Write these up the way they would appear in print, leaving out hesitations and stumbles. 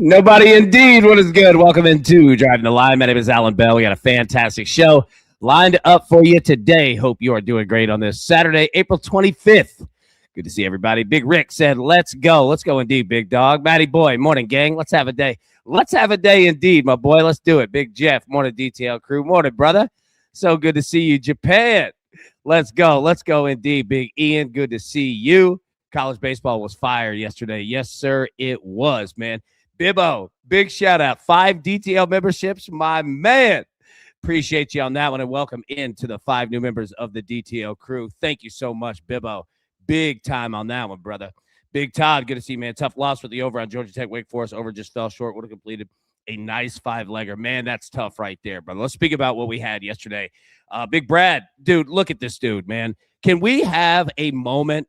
Nobody indeed. What is good? Welcome into Driving the Line. My name is Alan Bell. We got a fantastic show lined up for you today. Hope you are doing great on this Saturday, April 25th. Good to see everybody. Big Rick said, let's go. Let's go indeed, big dog. Matty boy, morning, gang. Let's have a day. Let's have a day indeed, my boy. Let's do it. Big Jeff, morning, DTL crew. Morning, brother. So good to see you. Japan. Let's go. Let's go indeed. Big Ian, good to see you. College baseball was fire yesterday. Yes, sir, it was, man. Bibbo, big shout out. 5 DTL memberships, my man. Appreciate you on that one, and welcome into the 5 new members of the DTL crew. Thank you so much, Bibbo. Big time on that one, brother. Big Todd, good to see you, man. Tough loss for the over on Georgia Tech Wake Forest. Over just fell short. Would have completed a nice 5-legger. Man, that's tough right there, brother. Let's speak about what we had yesterday. Big Brad, dude, look at this dude, man. Can we have a moment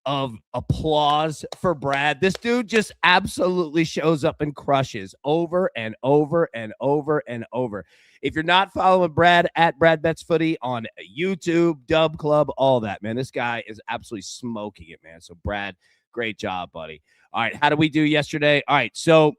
of applause for Brad? This dude just absolutely shows up and crushes over and over and over and over. If you're not following Brad at Brad Betts Footy on YouTube, Dub Club, all that, man, this guy is absolutely smoking it, man. So Brad, great job, buddy. All right, how did we do yesterday? All right, so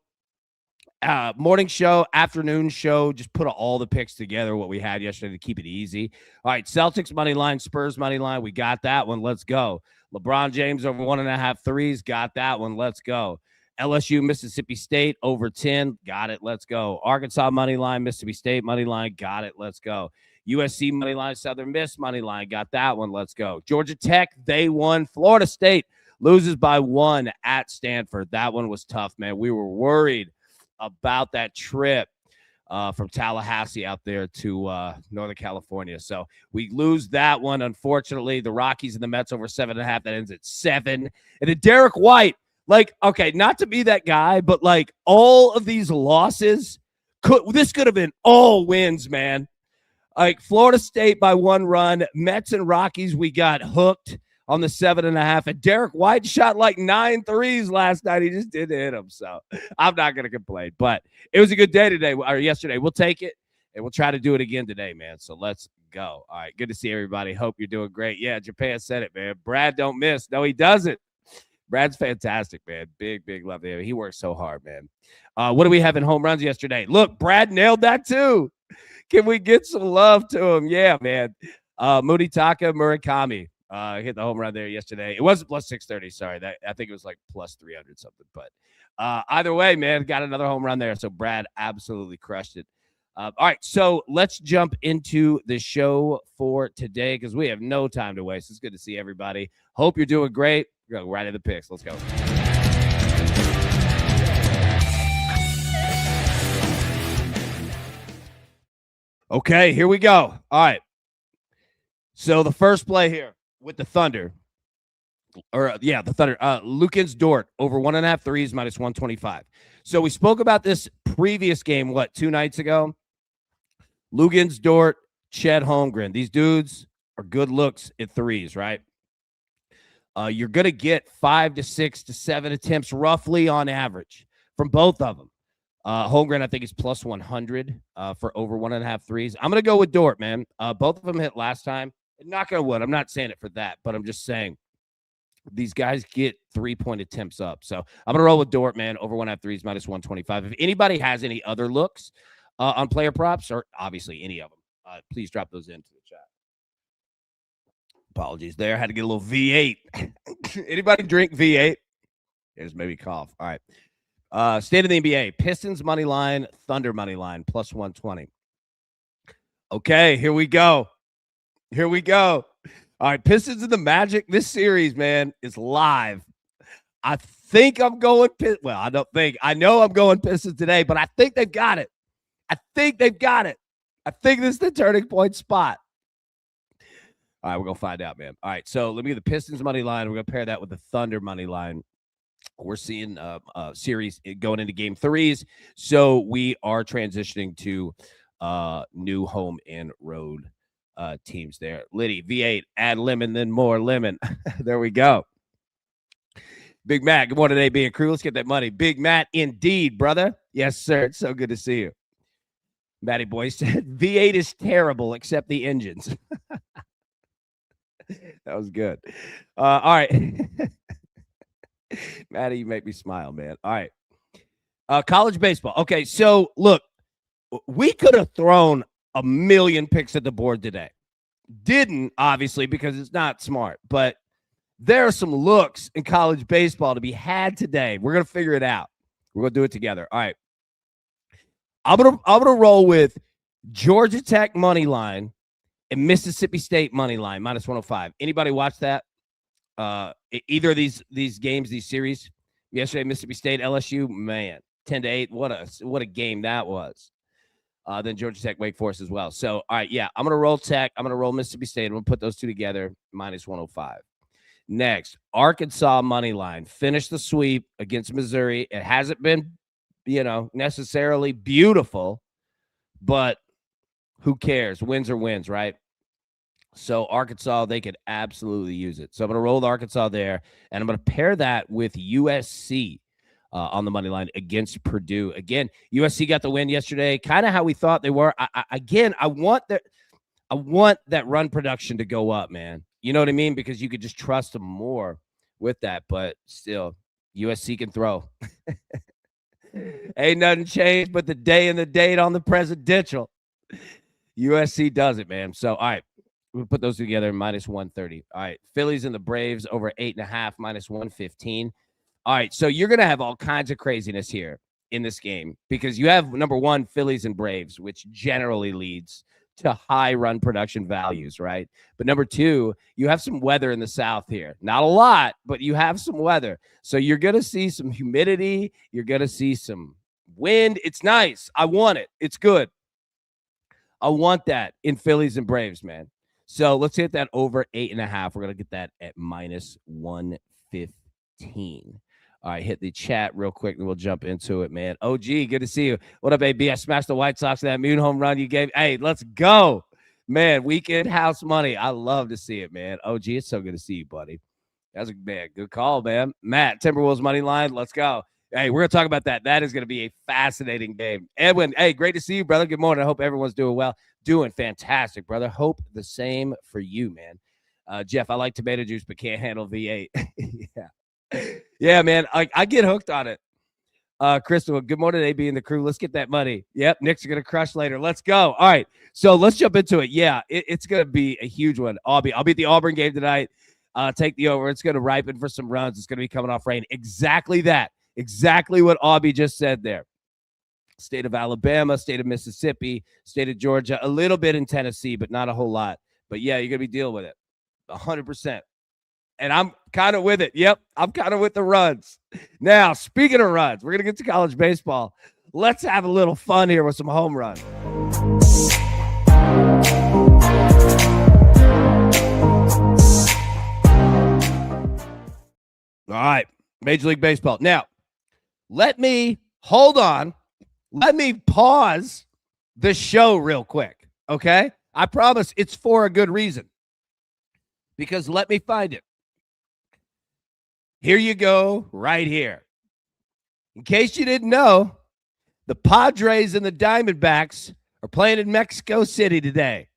morning show, afternoon show, just put all the picks together, what we had yesterday to keep it easy. All right, Celtics money line, Spurs money line, we got that one. Let's go. LeBron James over 1.5 threes, got that one. Let's go. LSU, Mississippi State over 10, got it. Let's go. Arkansas money line, Mississippi State money line, got it. Let's go. USC money line, Southern Miss money line, got that one. Let's go. Georgia Tech, they won. Florida State loses by 1 at Stanford. That one was tough, man. We were worried about that trip from Tallahassee out there to Northern California. So we lose that one, unfortunately. The Rockies and the Mets over 7.5. That ends at 7. And then Derek White, like, okay, not to be that guy, but like all of these losses, this could have been all wins, man. Like Florida State by 1 run, Mets and Rockies, we got hooked on the 7.5. And Derek White shot like 9 threes last night. He just didn't hit them. So I'm not going to complain. But it was a good day today, or yesterday. We'll take it, and we'll try to do it again today, man. So let's go. All right, good to see everybody. Hope you're doing great. Yeah, Japan said it, man. Brad don't miss. No, he doesn't. Brad's fantastic, man. Big, big love to him. He works so hard, man. What do we have in home runs yesterday? Look, Brad nailed that too. Can we get some love to him? Yeah, man. Munetaka Murakami. Hit the home run there yesterday. It wasn't plus 630. Sorry. I think it was like plus 300 something. But either way, man, got another home run there. So Brad absolutely crushed it. All right. So let's jump into the show for today because we have no time to waste. It's good to see everybody. Hope you're doing great. We're going to go right into the picks. Let's go. Okay. Here we go. All right. So the first play here with the Thunder, the Thunder, Lukens Dort over 1.5 threes minus 125. So we spoke about this previous game, 2 nights ago? Lukens Dort, Chet Holmgren. These dudes are good looks at threes, right? You're going to get 5 to 6 to 7 attempts roughly on average from both of them. Holmgren, I think, is plus 100 for over 1.5 threes. I'm going to go with Dort, man. Both of them hit last time. Knock on wood. I'm not saying it for that, but I'm just saying these guys get 3-point attempts up. So I'm going to roll with Dort, man, over 1.5 threes minus 125. If anybody has any other looks on player props, or obviously any of them, please drop those into the chat. Apologies there. I had to get a little V8. Anybody drink V8? There's maybe cough. All right. State of the NBA. Pistons money line, Thunder money line, plus 120. Okay, here we go. Here we go. All right, Pistons and the Magic. This series, man, is live. I think I'm going Well, I don't think. I know I'm going Pistons today, but I think they've got it. I think this is the turning point spot. All right, we're going to find out, man. All right, so let me get the Pistons money line. We're going to pair that with the Thunder money line. We're seeing a series going into game 3s, so we are transitioning to new home and road teams there. Liddy, V8, add lemon, then more lemon. There we go. Big Matt, good morning, AB and crew. Let's get that money. Big Matt, indeed, brother. Yes, sir. It's so good to see you. Matty Boy said, V8 is terrible except the engines. That was good. All right. Matty, you make me smile, man. All right. College baseball. Okay, so look, we could have thrown a million picks at the board today. Didn't, obviously, because it's not smart. But there are some looks in college baseball to be had today. We're going to figure it out. We're going to do it together. All right. I'm gonna roll with Georgia Tech money line and Mississippi State money line minus 105. Anybody watch that? Either of these games, these series yesterday, Mississippi State, LSU, man, 10-8. What a game that was. Then Georgia Tech, Wake Forest as well. So, all right, yeah, I'm gonna roll Tech. I'm gonna roll Mississippi State. I'm gonna put those two together, minus 105. Next, Arkansas money line. Finish the sweep against Missouri. It hasn't been, necessarily beautiful, but who cares? Wins are wins, right? So Arkansas, they could absolutely use it. So I'm going to roll the Arkansas there, and I'm going to pair that with USC on the money line against Purdue. Again, USC got the win yesterday, kind of how we thought they were. I want that run production to go up, man. You know what I mean? Because you could just trust them more with that. But still, USC can throw. Ain't nothing changed but the day and the date on the presidential. USC does it, man. So, all right. We'll put those together, minus 130. All right. Phillies and the Braves over 8.5, minus 115. All right. So you're going to have all kinds of craziness here in this game because you have, number one, Phillies and Braves, which generally leads to high run production values, right? But number two, you have some weather in the South here. Not a lot, but you have some weather. So you're going to see some humidity. You're going to see some wind. It's nice. I want it. It's good. I want that in Phillies and Braves, man. So let's hit that over 8.5. We're going to get that at minus 115. All right, hit the chat real quick, and we'll jump into it, man. OG, good to see you. What up, AB? I smashed the White Sox in that moon home run you gave. Hey, let's go. Man, weekend house money. I love to see it, man. OG, it's so good to see you, buddy. That's a good call, man. Matt, Timberwolves money line. Let's go. Hey, we're going to talk about that. That is going to be a fascinating game. Edwin, hey, great to see you, brother. Good morning. I hope everyone's doing well. Doing fantastic, brother. Hope the same for you, man. Jeff, I like tomato juice, but can't handle V8. Yeah, man. I get hooked on it. Crystal, good morning, AB and the crew. Let's get that money. Yep, Knicks are going to crush later. Let's go. All right, so let's jump into it. Yeah, it's going to be a huge one. I'll be at the Auburn game tonight. Take the over. It's going to ripen for some runs. It's going to be coming off rain. Exactly that. Exactly what Aubie just said there. State of Alabama, state of Mississippi, state of Georgia, a little bit in Tennessee, but not a whole lot. But, yeah, you're going to be dealing with it 100%. And I'm kind of with it. Yep, I'm kind of with the runs. Now, speaking of runs, we're going to get to college baseball. Let's have a little fun here with some home runs. All right, Major League Baseball. Now, let me pause the show real quick, okay? I promise it's for a good reason. Because let me find it. Here you go, right here. In case you didn't know, the Padres and the Diamondbacks are playing in Mexico City today.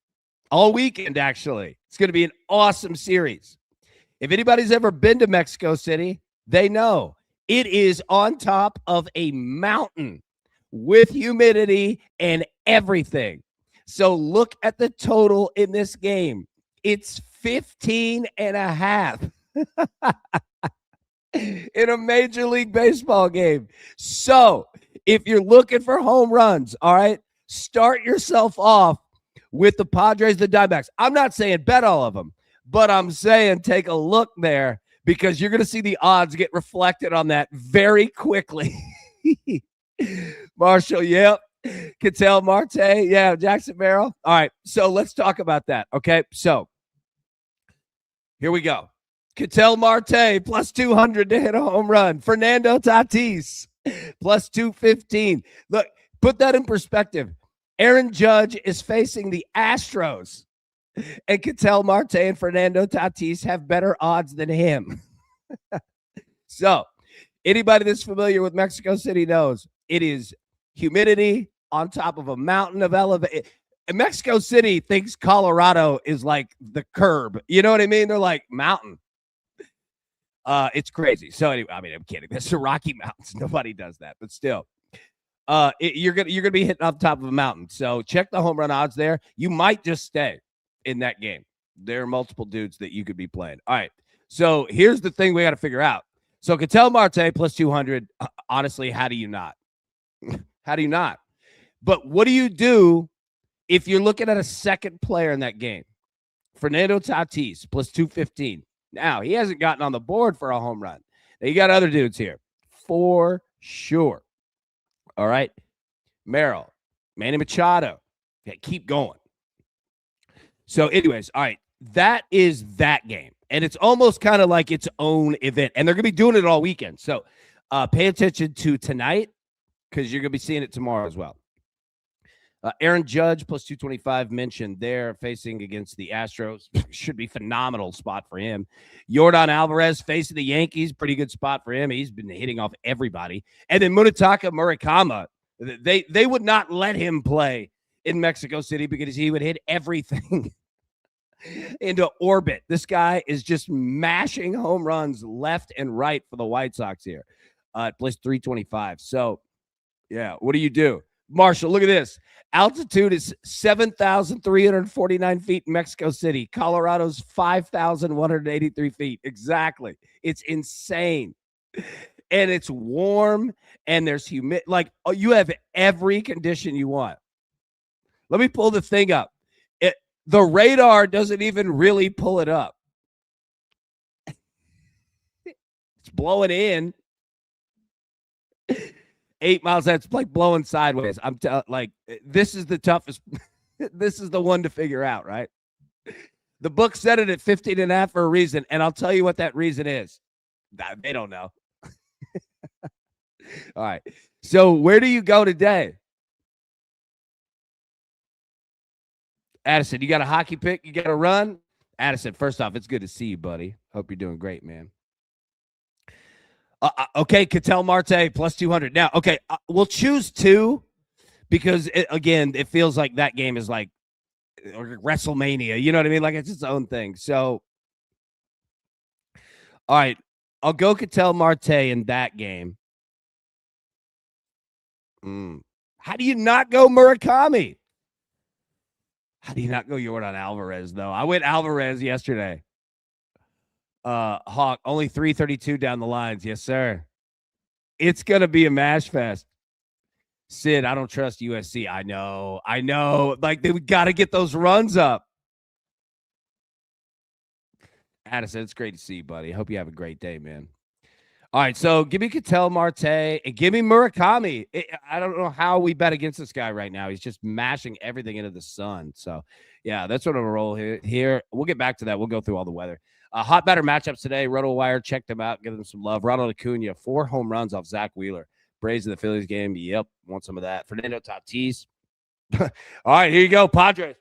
All weekend, actually. It's going to be an awesome series. If anybody's ever been to Mexico City, they know it is on top of a mountain with humidity and everything. So look at the total in this game. It's 15.5 in a Major League Baseball game. So if you're looking for home runs, all right, start yourself off with the Padres, the Diamondbacks. I'm not saying bet all of them, but I'm saying take a look there because you're going to see the odds get reflected on that very quickly. Marshall, yep. Ketel Marte, yeah. Jackson Merrill. All right, so let's talk about that, okay? So here we go. Ketel Marte, plus 200 to hit a home run. Fernando Tatis, plus 215. Look, put that in perspective. Aaron Judge is facing the Astros, and Ketel Marte and Fernando Tatis have better odds than him. So, anybody that's familiar with Mexico City knows it is humidity on top of a mountain of elevation. Mexico City thinks Colorado is like the curb. You know what I mean? They're like mountain. It's crazy. So anyway, I mean, I'm kidding. That's the Rocky Mountains. Nobody does that, but still. you're gonna be hitting off top of a mountain. So check the home run odds there. You might just stay in that game. There are multiple dudes that you could be playing. All right. So here's the thing we got to figure out. So Ketel Marte plus 200. Honestly, how do you not? How do you not? But what do you do if you're looking at a second player in that game? Fernando Tatis plus 215. Now, he hasn't gotten on the board for a home run. Now, you got other dudes here for sure. All right. Merrill, Manny Machado. Okay, keep going. So, anyways, all right. That is that game. And it's almost kind of like its own event. And they're going to be doing it all weekend. So, pay attention to tonight because you're going to be seeing it tomorrow as well. Aaron Judge plus 225 mentioned there facing against the Astros. Should be phenomenal spot for him. Yordan Alvarez facing the Yankees. Pretty good spot for him. He's been hitting off everybody. And then Munetaka Murakami. They would not let him play in Mexico City because he would hit everything into orbit. This guy is just mashing home runs left and right for the White Sox here. Plus 325. So, yeah, what do you do? Marshall, look at this. Altitude is 7,349 feet in Mexico City. Colorado's 5,183 feet. Exactly. It's insane. And it's warm and there's humidity. Like, you have every condition you want. Let me pull the thing up. The radar doesn't even really pull it up. It's blowing in. 8 miles. That's like blowing sideways. I'm like, this is the toughest. This is the one to figure out, right? The book set it at 15.5 for a reason. And I'll tell you what that reason is. They don't know. All right. So where do you go today? Addison, you got a hockey pick? You got a run? Addison, first off, it's good to see you, buddy. Hope you're doing great, man. Okay, Ketel Marte plus 200. Now, okay, we'll choose two because, it feels like that game is like WrestleMania. You know what I mean? Like it's its own thing. So, all right, I'll go Ketel Marte in that game. How do you not go Murakami? How do you not go Yordan Alvarez, though? I went Alvarez yesterday. Hawk, only 332 down the lines. Yes, sir. It's going to be a mash fest. Sid, I don't trust USC. I know. Like, we got to get those runs up. Addison, it's great to see you, buddy. Hope you have a great day, man. All right, so give me Ketel Marte and give me Murakami. I don't know how we bet against this guy right now. He's just mashing everything into the sun. So, yeah, that's what I'm going to roll here. We'll get back to that. We'll go through all the weather. Hot batter matchups today. RotoWire, check them out. Give them some love. Ronald Acuna, 4 home runs off Zach Wheeler. Braves in the Phillies game. Yep, want some of that. Fernando Tatis. All right, here you go, Padres.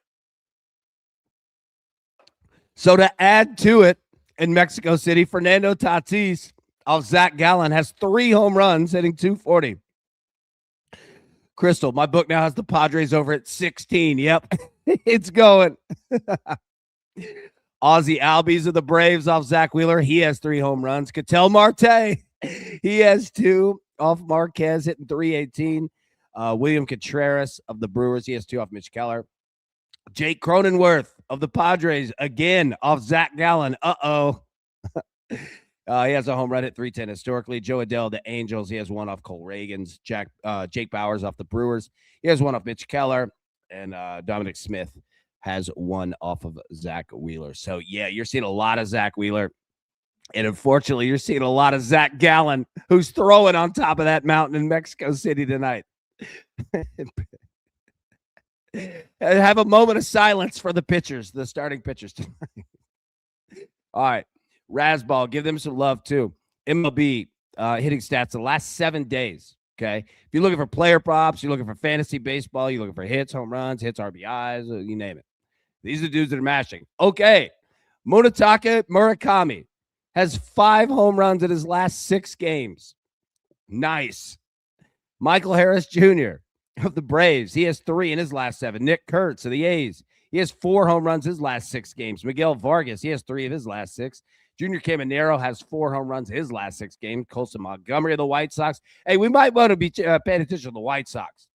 So to add to it, in Mexico City, Fernando Tatis of Zach Gallen has 3 home runs, hitting 240. Crystal, my book now has the Padres over at 16. Yep, it's going. Ozzie Albies of the Braves off Zach Wheeler. He has 3 home runs. Ketel Marte, he has 2 off Marquez, hitting 318. William Contreras of the Brewers, he has 2 off Mitch Keller. Jake Cronenworth of the Padres, again, off Zach Gallen. He has a home run at 310 historically. Joe Adell, the Angels, he has 1 off Cole Reagans. Jake Bowers off the Brewers. He has 1 off Mitch Keller. And Dominic Smith has 1 off of Zach Wheeler. So, yeah, you're seeing a lot of Zach Wheeler. And unfortunately, you're seeing a lot of Zach Gallen, who's throwing on top of that mountain in Mexico City tonight. Have a moment of silence for the pitchers, the starting pitchers tonight. All right. Rasball, give them some love, too. MLB hitting stats the last 7 days. Okay. If you're looking for player props, you're looking for fantasy baseball, you're looking for hits, home runs, hits, RBIs, you name it. These are the dudes that are mashing. Okay. Munetaka Murakami has 5 home runs in his last 6 games. Nice. Michael Harris Jr. of the Braves, he has 3 in his last 7. Nick Kurtz of the A's, he has 4 home runs his last 6 games. Miguel Vargas, he has 3 of his last 6. Junior Caminero has 4 home runs his last 6 games. Colson Montgomery of the White Sox. Hey, we might want to be paying attention to the White Sox.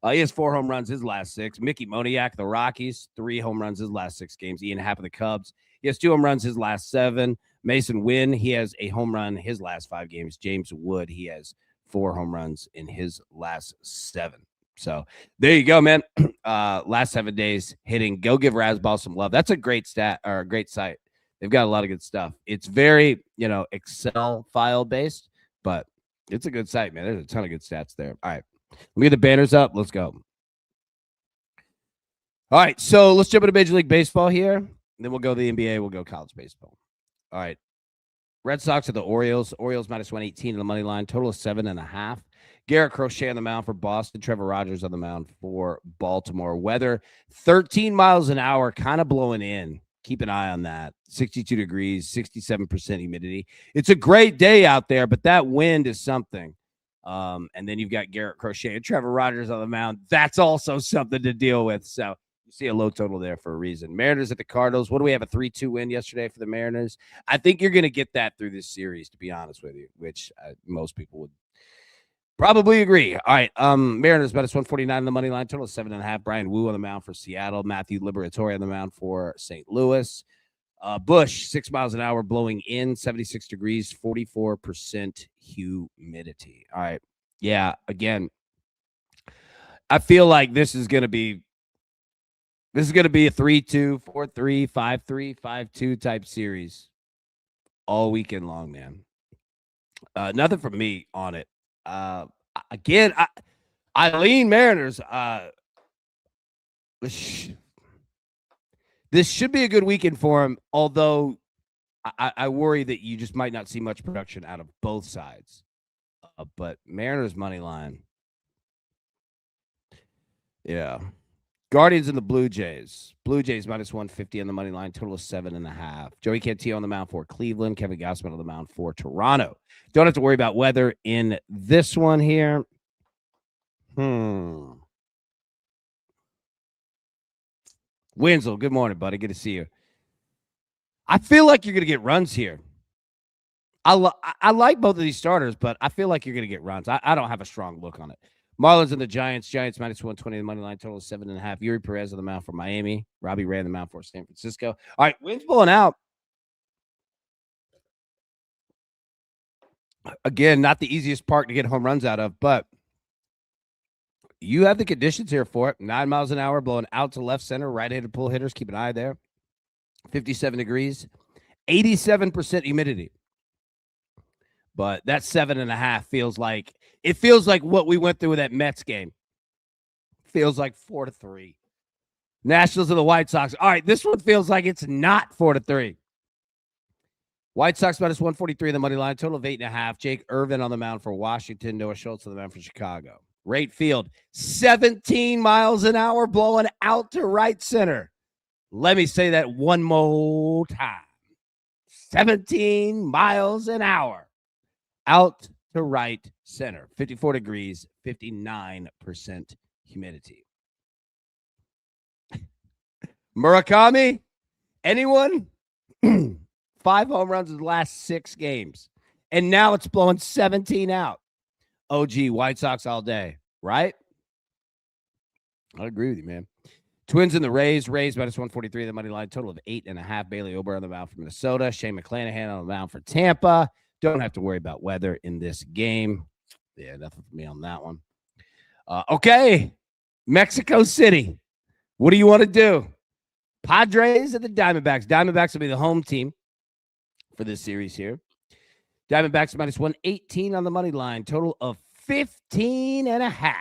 He has 4 home runs his last 6. Mickey Moniak, the Rockies, 3 home runs his last 6 games. Ian Happ of the Cubs. He has 2 home runs his last 7. Mason Wynn, he has a home run his last 5 games. James Wood, he has 4 home runs in his last 7. So there you go, man. Last 7 days hitting. Go give Razzball some love. That's a great stat or a great site. They've got a lot of good stuff. It's very, Excel file based, but it's a good site, man. There's a ton of good stats there. All right. Let me get the banners up. Let's go. All right, so let's jump into Major League Baseball here. Then we'll go to the NBA. We'll go college baseball. All right. Red Sox are the Orioles. Orioles minus 118 on the money line. Total of 7.5. Garrett Crochet on the mound for Boston. Trevor Rogers on the mound for Baltimore. Weather, 13 miles an hour, kind of blowing in. Keep an eye on that. 62 degrees, 67% humidity. It's a great day out there, but that wind is something. And then you've got Garrett Crochet and Trevor Rogers on the mound. That's also something to deal with. So you see a low total there for a reason. Mariners at the Cardinals. What do we have? A 3-2 win yesterday for the Mariners. I think you're going to get that through this series, to be honest with you, which most people would probably agree. All right. Mariners minus 149 on the money line. Total of 7.5. Brian Wu on the mound for Seattle. Matthew Liberatore on the mound for St. Louis. Bush, 6 miles an hour, blowing in, 76 degrees, 44% humidity. All right. Yeah, again, I feel like this is going to be a 3-2, 4-3, 5-3, 5-2 type series all weekend long, man. Nothing from me on it. Again, I lean Mariners. This should be a good weekend for him, although I worry that you just might not see much production out of both sides. But Mariners money line. Yeah. Guardians and the Blue Jays. Blue Jays minus 150 on the money line, total of 7.5. Joey Cantillo on the mound for Cleveland. Kevin Gausman on the mound for Toronto. Don't have to worry about weather in this one here. Winslow, good morning, buddy. Good to see you. I feel like you're going to get runs here. I like both of these starters, but I feel like you're going to get runs. I don't have a strong look on it. Marlins and the Giants. Giants minus 120 on the money line, total of 7.5. Yuri Perez on the mound for Miami. Robbie Ray on the mound for San Francisco. All right, wind's blowing out. Again, not the easiest park to get home runs out of, but you have the conditions here for it. 9 miles an hour, blowing out to left center. Right-handed pull hitters, keep an eye there. 57 degrees, 87% humidity. But that 7.5 feels like what we went through with that Mets game. Feels like 4-3. Nationals of the White Sox. All right, this one feels like it's not 4-3. White Sox minus 143 in the money line, total of 8.5. Jake Irvin on the mound for Washington. Noah Schultz on the mound for Chicago. Right field, 17 miles an hour, blowing out to right center. Let me say that one more time. 17 miles an hour out to right center. 54 degrees, 59% humidity. Murakami, anyone? 5 home runs in the last 6 games. And now it's blowing 17 out. OG, White Sox all day, right? I agree with you, man. Twins and the Rays. Rays minus 143 the money line, total of 8.5. Bailey Ober on the mound for Minnesota. Shane McClanahan on the mound for Tampa. Don't have to worry about weather in this game. Yeah, nothing for me on that one. Okay, Mexico City. What do you want to do? Padres and the Diamondbacks. Diamondbacks will be the home team for this series here. Diamondbacks minus 118 on the money line, total of 15.5.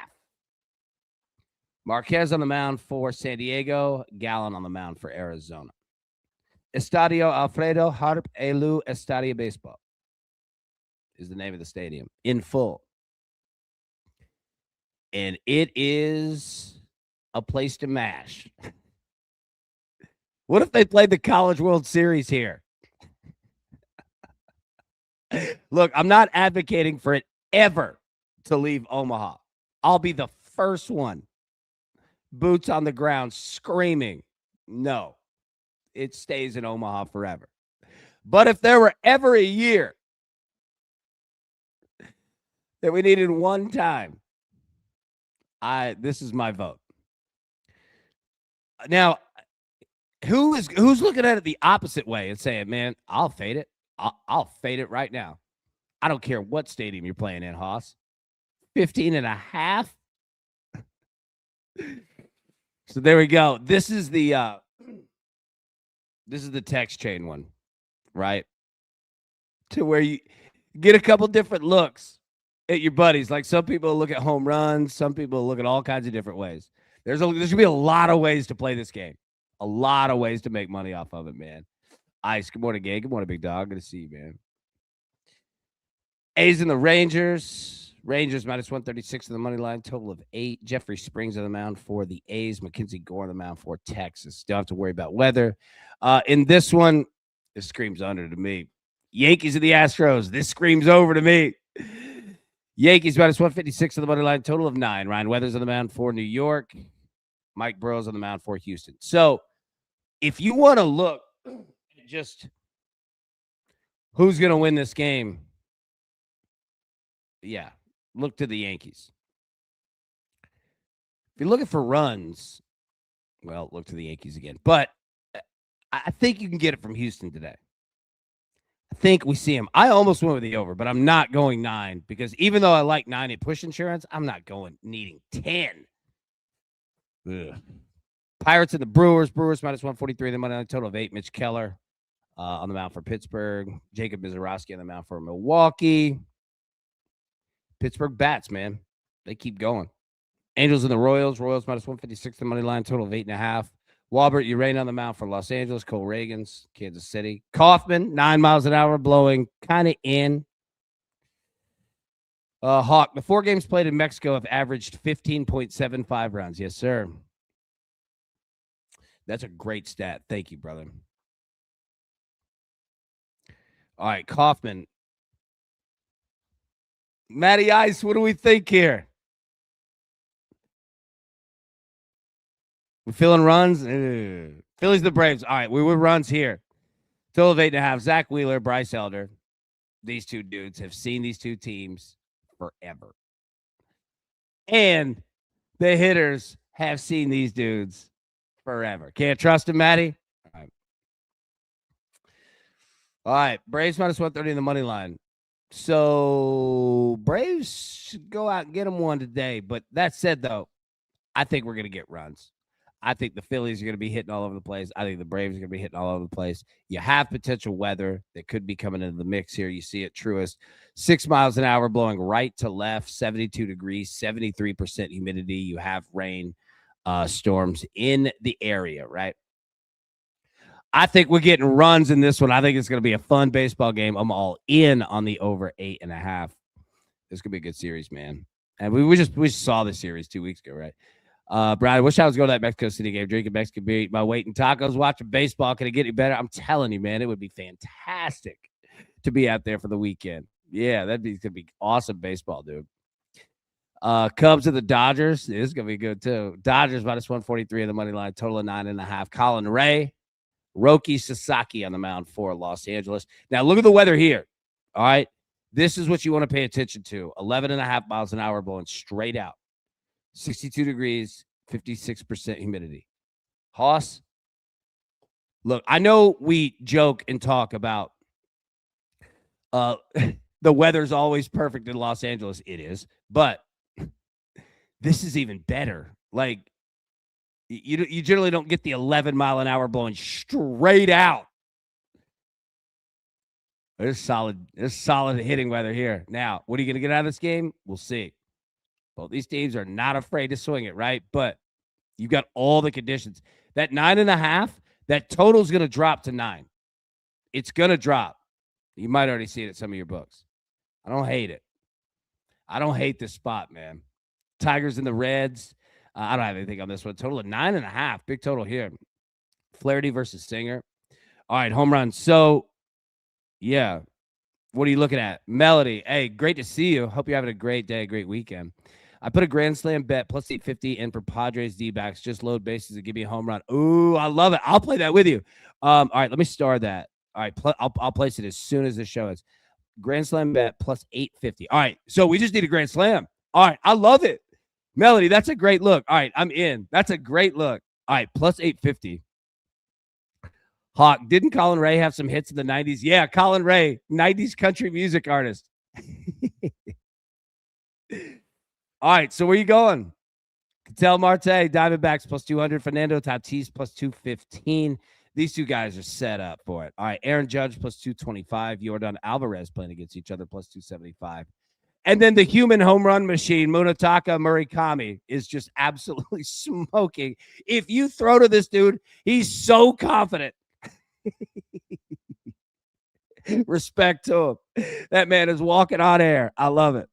Marquez on the mound for San Diego. Gallen on the mound for Arizona. Estadio Alfredo Harp Elu Estadio Baseball is the name of the stadium in full. And it is a place to mash. What if they played the College World Series here? Look, I'm not advocating for it ever to leave Omaha. I'll be the first one. Boots on the ground screaming. No, it stays in Omaha forever. But if there were ever a year that we needed one time, this is my vote. Now, who's looking at it the opposite way and saying, man, I'll fade it. I'll fade it right now. I don't care what stadium you're playing in, Hoss. 15.5. So there we go. This is the text chain one, right? To where you get a couple different looks at your buddies. Like some people look at home runs, some people look at all kinds of different ways. There's going to be a lot of ways to play this game. A lot of ways to make money off of it, man. Ice, good morning, Gabe. Good morning, big dog. Good to see you, man. A's and the Rangers. Rangers minus 136 in the money line, total of 8. Jeffrey Springs on the mound for the A's. Mackenzie Gore on the mound for Texas. Don't have to worry about weather. In this one, this screams under to me. Yankees and the Astros. This screams over to me. Yankees minus 156 on the money line, total of 9. Ryan Weathers on the mound for New York. Mike Burrows on the mound for Houston. So if you want to look at just who's going to win this game, yeah, look to the Yankees. If you're looking for runs, well, look to the Yankees again. But I think you can get it from Houston today. I think we see him. I almost went with the over, but I'm not going 9 because even though I like 9 at push insurance, I'm not needing 10. Ugh. Pirates and the Brewers. Brewers minus 143 in the money line, total of 8. Mitch Keller on the mound for Pittsburgh. Jacob Mizorowski on the mound for Milwaukee. Pittsburgh bats, man. They keep going. Angels and the Royals. Royals minus 156 the money line, total of 8.5. Walbert Urain on the mound for Los Angeles. Cole Reagans, Kansas City. Kaufman, 9 miles an hour, blowing kind of in. Hawk, the 4 games played in Mexico have averaged 15.75 runs. Yes, sir. That's a great stat. Thank you, brother. All right, Kaufman. Matty Ice, what do we think here? We feeling runs? Phillies, the Braves. All right, we were runs here. Total of 8.5. Zach Wheeler, Bryce Elder. These two dudes have seen these two teams forever. And the hitters have seen these dudes forever. Can't trust them, Matty? All right. Braves minus 130 in the money line. So Braves should go out and get them one today. But that said, though, I think we're going to get runs. I think the Phillies are going to be hitting all over the place. I think the Braves are going to be hitting all over the place. You have potential weather that could be coming into the mix here. You see it truest. 6 miles an hour blowing right to left, 72 degrees, 73% humidity. You have rain storms in the area, right? I think we're getting runs in this one. I think it's going to be a fun baseball game. I'm all in on the over 8.5. This could be a good series, man. And we just saw this series 2 weeks ago, right? Brad, I wish I was going to that Mexico City game, drinking Mexican beer, eating my weight in tacos, watching baseball. Can it get any better? I'm telling you, man, it would be fantastic to be out there for the weekend. Yeah, that'd be gonna be awesome baseball, dude. Cubs and the Dodgers. This is gonna be good too. Dodgers minus 143 on the money line, total of 9.5. Colin Ray, Roki Sasaki on the mound for Los Angeles. Now look at the weather here. All right, this is what you want to pay attention to. 11.5 miles an hour blowing straight out. 62 degrees, 56% humidity. Hoss, look, I know we joke and talk about the weather's always perfect in Los Angeles. It is, but this is even better. Like, you generally don't get the 11 mile an hour blowing straight out. There's solid hitting weather here. Now, what are you going to get out of this game? We'll see. Both these teams are not afraid to swing it, right? But you've got all the conditions. That 9.5, that total's going to drop to 9. It's going to drop. You might already see it at some of your books. I don't hate it. I don't hate this spot, man. Tigers and the Reds. I don't have anything on this one. Total of 9.5. Big total here. Flaherty versus Singer. All right, home run. So, yeah. What are you looking at? Melody. Hey, great to see you. Hope you're having a great day, great weekend. I put a Grand Slam bet plus 850 in for Padres D-backs. Just load bases and give me a home run. Ooh, I love it. I'll play that with you. All right, let me star that. All right, I'll place it as soon as the show is. Grand Slam bet plus 850. All right, so we just need a Grand Slam. All right, I love it. Melody, that's a great look. All right, I'm in. That's a great look. All right, plus 850. Hawk, didn't Colin Ray have some hits in the 90s? Yeah, Colin Ray, 90s country music artist. All right, so where you going? Cattell Marte, Diamondbacks plus 200. Fernando Tatis plus 215. These two guys are set up for it. All right, Aaron Judge plus 225. Yordan Alvarez playing against each other plus 275. And then the human home run machine, Munetaka Murakami, is just absolutely smoking. If you throw to this dude, he's so confident. Respect to him. That man is walking on air. I love it.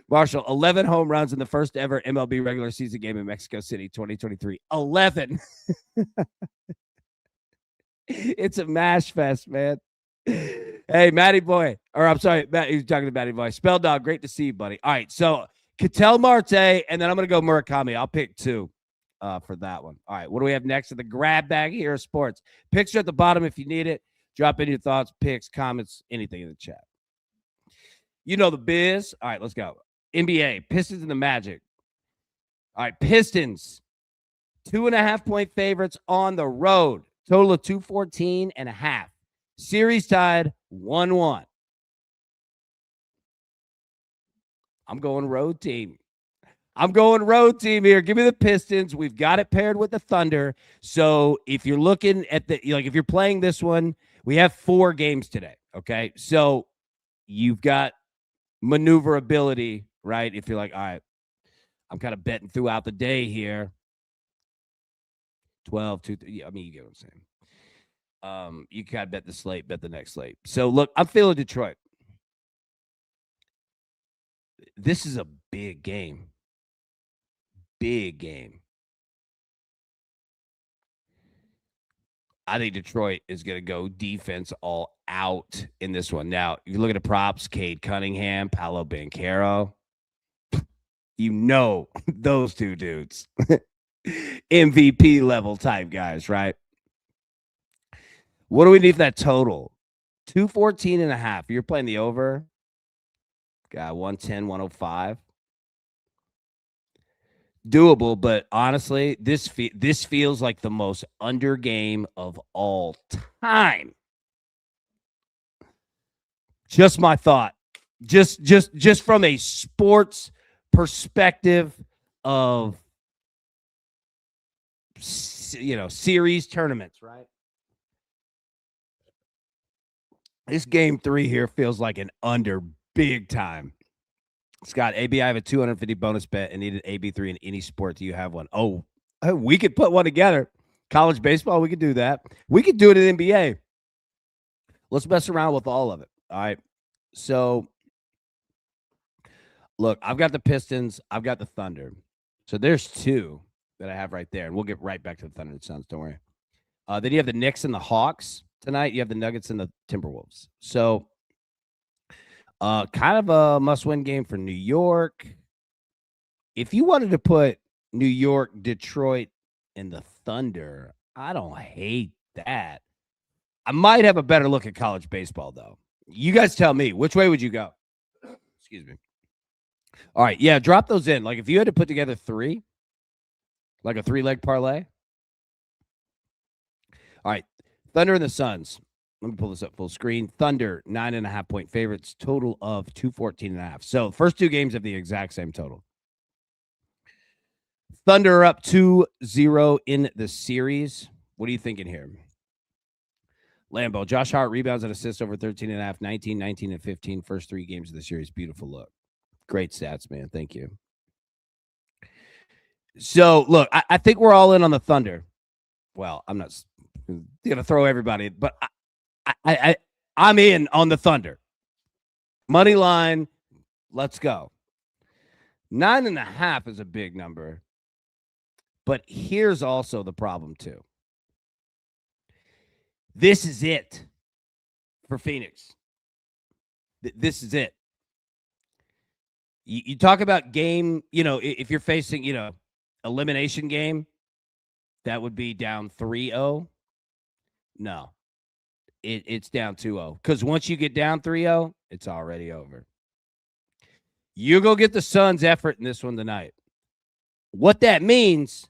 Marshall, 11 home runs in the first ever MLB regular season game in Mexico City, 2023. 11. It's a mash fest, man. Hey, Matty Boy. Or I'm sorry, Matt, he's talking to Matty Boy. Spell Dog, great to see you, buddy. All right, so Cattell Marte, and then I'm going to go Murakami. I'll pick two for that one. All right, what do we have next in the grab bag here of sports? Picture at the bottom if you need it. Drop in your thoughts, picks, comments, anything in the chat. You know the biz. All right, let's go. NBA, Pistons and the Magic. All right, Pistons, 2.5-point favorites on the road. Total of 214.5. Series tied 1-1. I'm going road team. I'm going road team here. Give me the Pistons. We've got it paired with the Thunder. So if you're looking at if you're playing this one, we have 4 games today. Okay. So you've got maneuverability, right? If you're like, all right, I'm kind of betting throughout the day here. 12, 2, 3. I mean, you get what I'm saying. You kind of bet the slate, bet the next slate. So look, I'm feeling Detroit. This is a big game. Big game. I think Detroit is going to go defense all out in this one. Now, if you look at the props, Cade Cunningham, Paolo Banchero, you know those two dudes. MVP level type guys, right? What do we need for that total? 214.5. You're playing the over. Got 110, 105. Doable, but honestly, this feels like the most under game of all time. Just my thought. Just from a sports perspective of series tournaments, right? This game 3 here feels like an under big time. Scott, AB, I have a 250 bonus bet and needed AB3 in any sport. Do you have one? Oh, we could put one together. College baseball, we could do that. We could do it in NBA. Let's mess around with all of it. All right. So, look, I've got the Pistons. I've got the Thunder. So there's 2 that I have right there. And we'll get right back to the Thunder and Suns. Don't worry. Then you have the Knicks and the Hawks. Tonight, you have the Nuggets and the Timberwolves. So, kind of a must-win game for New York. If you wanted to put New York, Detroit, and the Thunder, I don't hate that. I might have a better look at college baseball, though. You guys tell me. Which way would you go? Excuse me. All right. Yeah, drop those in. Like, if you had to put together 3, like a 3-leg parlay. All right. Thunder and the Suns. Let me pull this up full screen. Thunder, 9.5-point favorites, total of 214.5. So first 2 games have the exact same total. Thunder up 2-0 in the series. What are you thinking here? Lambeau, Josh Hart rebounds and assists over 13.5, 19, 19, and 15. First 3 games of the series. Beautiful look. Great stats, man. Thank you. So, look, I think we're all in on the Thunder. Well, I'm not going to throw everybody, but I'm in on the Thunder. Money line, let's go. 9.5 is a big number. But here's also the problem, too. This is it for Phoenix. This is it. You talk about game, if you're facing, elimination game, that would be down 3-0. No. it's down 2-0. Because once you get down 3-0, it's already over. You go get the Suns' effort in this one tonight. What that means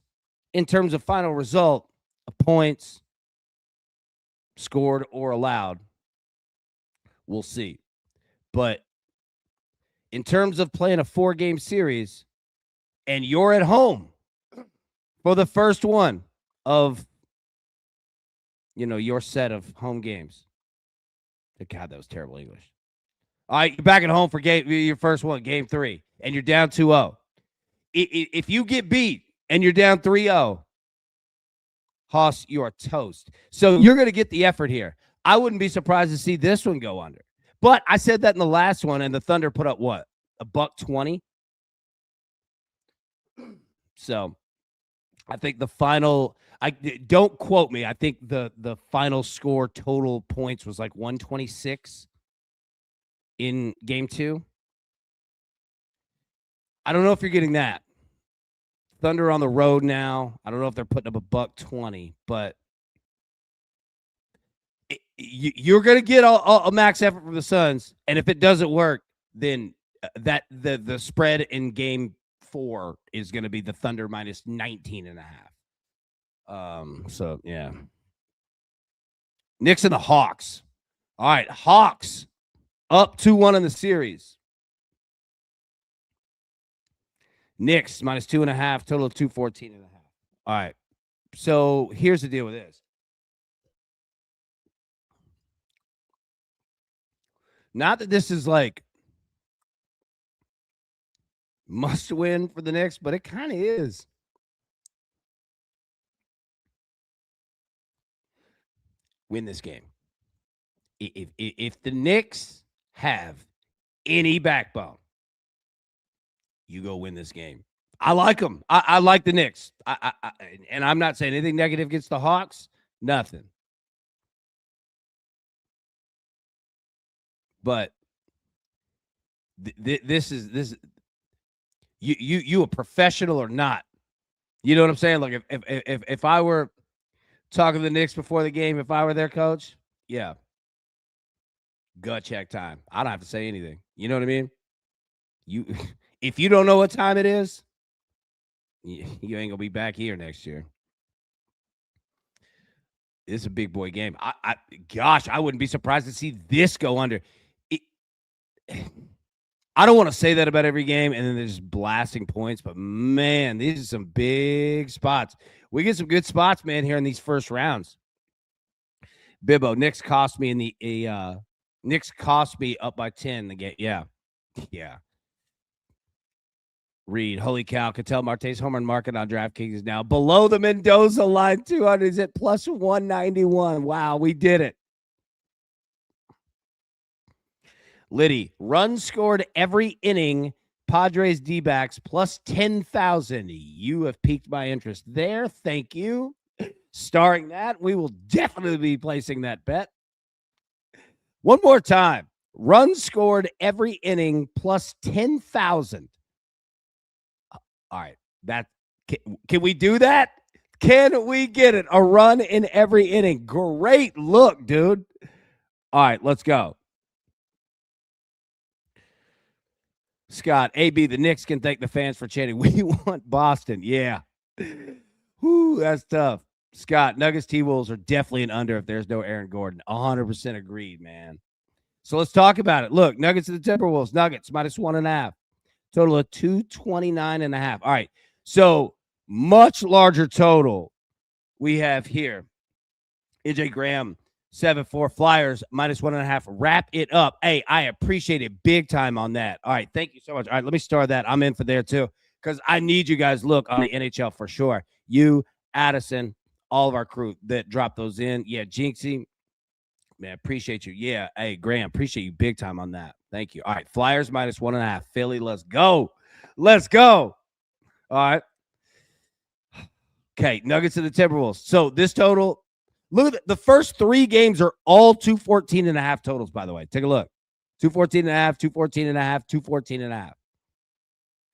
in terms of final result of points scored or allowed, we'll see. But in terms of playing a 4-game series, and you're at home for the first one of, your set of home games. God, that was terrible English. All right, you're back at home for your first one, game 3, and you're down 2-0. If you get beat and you're down 3-0, Haas, you are toast. So you're going to get the effort here. I wouldn't be surprised to see this one go under. But I said that in the last one, and the Thunder put up what? $120? So I think the final, don't quote me, I think the final score total points was like 126 in game 2. I don't know if you're getting that. Thunder on the road now. I don't know if they're putting up $120, but you're going to get a max effort from the Suns, and if it doesn't work, then that the spread in game 4 is going to be the Thunder minus 19.5. So yeah. Knicks and the Hawks. All right, Hawks up 2-1 in the series. Knicks minus 2.5, total of 214.5. All right. So here's the deal with this. Not that this is like must win for the Knicks, but it kind of is. Win this game. If the Knicks have any backbone, you go win this game. I like them. I like the Knicks. And I'm not saying anything negative against the Hawks. Nothing. But this is you a professional or not? You know what I'm saying? Like if I were talking to the Knicks before the game, if I were their coach, yeah, gut check time. I don't have to say anything. You know what I mean? If you don't know what time it is, you ain't gonna be back here next year. It's a big boy game. I wouldn't be surprised to see this go under. I don't want to say that about every game, and then they're just blasting points. But man, these are some big spots. We get some good spots, man, here in these first rounds. Bibbo, Knicks cost me Knicks cost me up by 10 the game. Yeah. Reed, holy cow, Ketel Marte's home run market on DraftKings is now below the Mendoza line. 200 is at plus 191. Wow, we did it. Liddy, runs scored every inning. Padres D-backs plus 10,000. You have piqued my interest there. Thank you. Starring that, we will definitely be placing that bet. One more time. Runs scored every inning plus 10,000. All right. Can we do that? Can we get it? A run in every inning. Great look, dude. All right, let's go. Scott, AB, the Knicks can thank the fans for chanting, we want Boston. Yeah. Whew, that's tough. Scott, Nuggets T-Wolves are definitely an under if there's no Aaron Gordon. 100% agreed, man. So let's talk about it. Look, Nuggets and the Timberwolves. Nuggets minus 1.5. Total of 229.5. All right. So much larger total we have here. AJ Graham, 7-4 Flyers, minus 1.5. Wrap it up. Hey, I appreciate it big time on that. All right. Thank you so much. All right. Let me start that. I'm in for there too, because I need you guys look on the NHL for sure. You, Addison, all of our crew that dropped those in. Yeah, Jinxie. Man, appreciate you. Yeah. Hey, Graham, appreciate you big time on that. Thank you. All right. Flyers minus 1.5. Philly, let's go. Let's go. All right. Okay. Nuggets and the Timberwolves. So this total, look at the first 3 games are all 214.5 totals, by the way. Take a look. 214.5, 214.5, 214.5.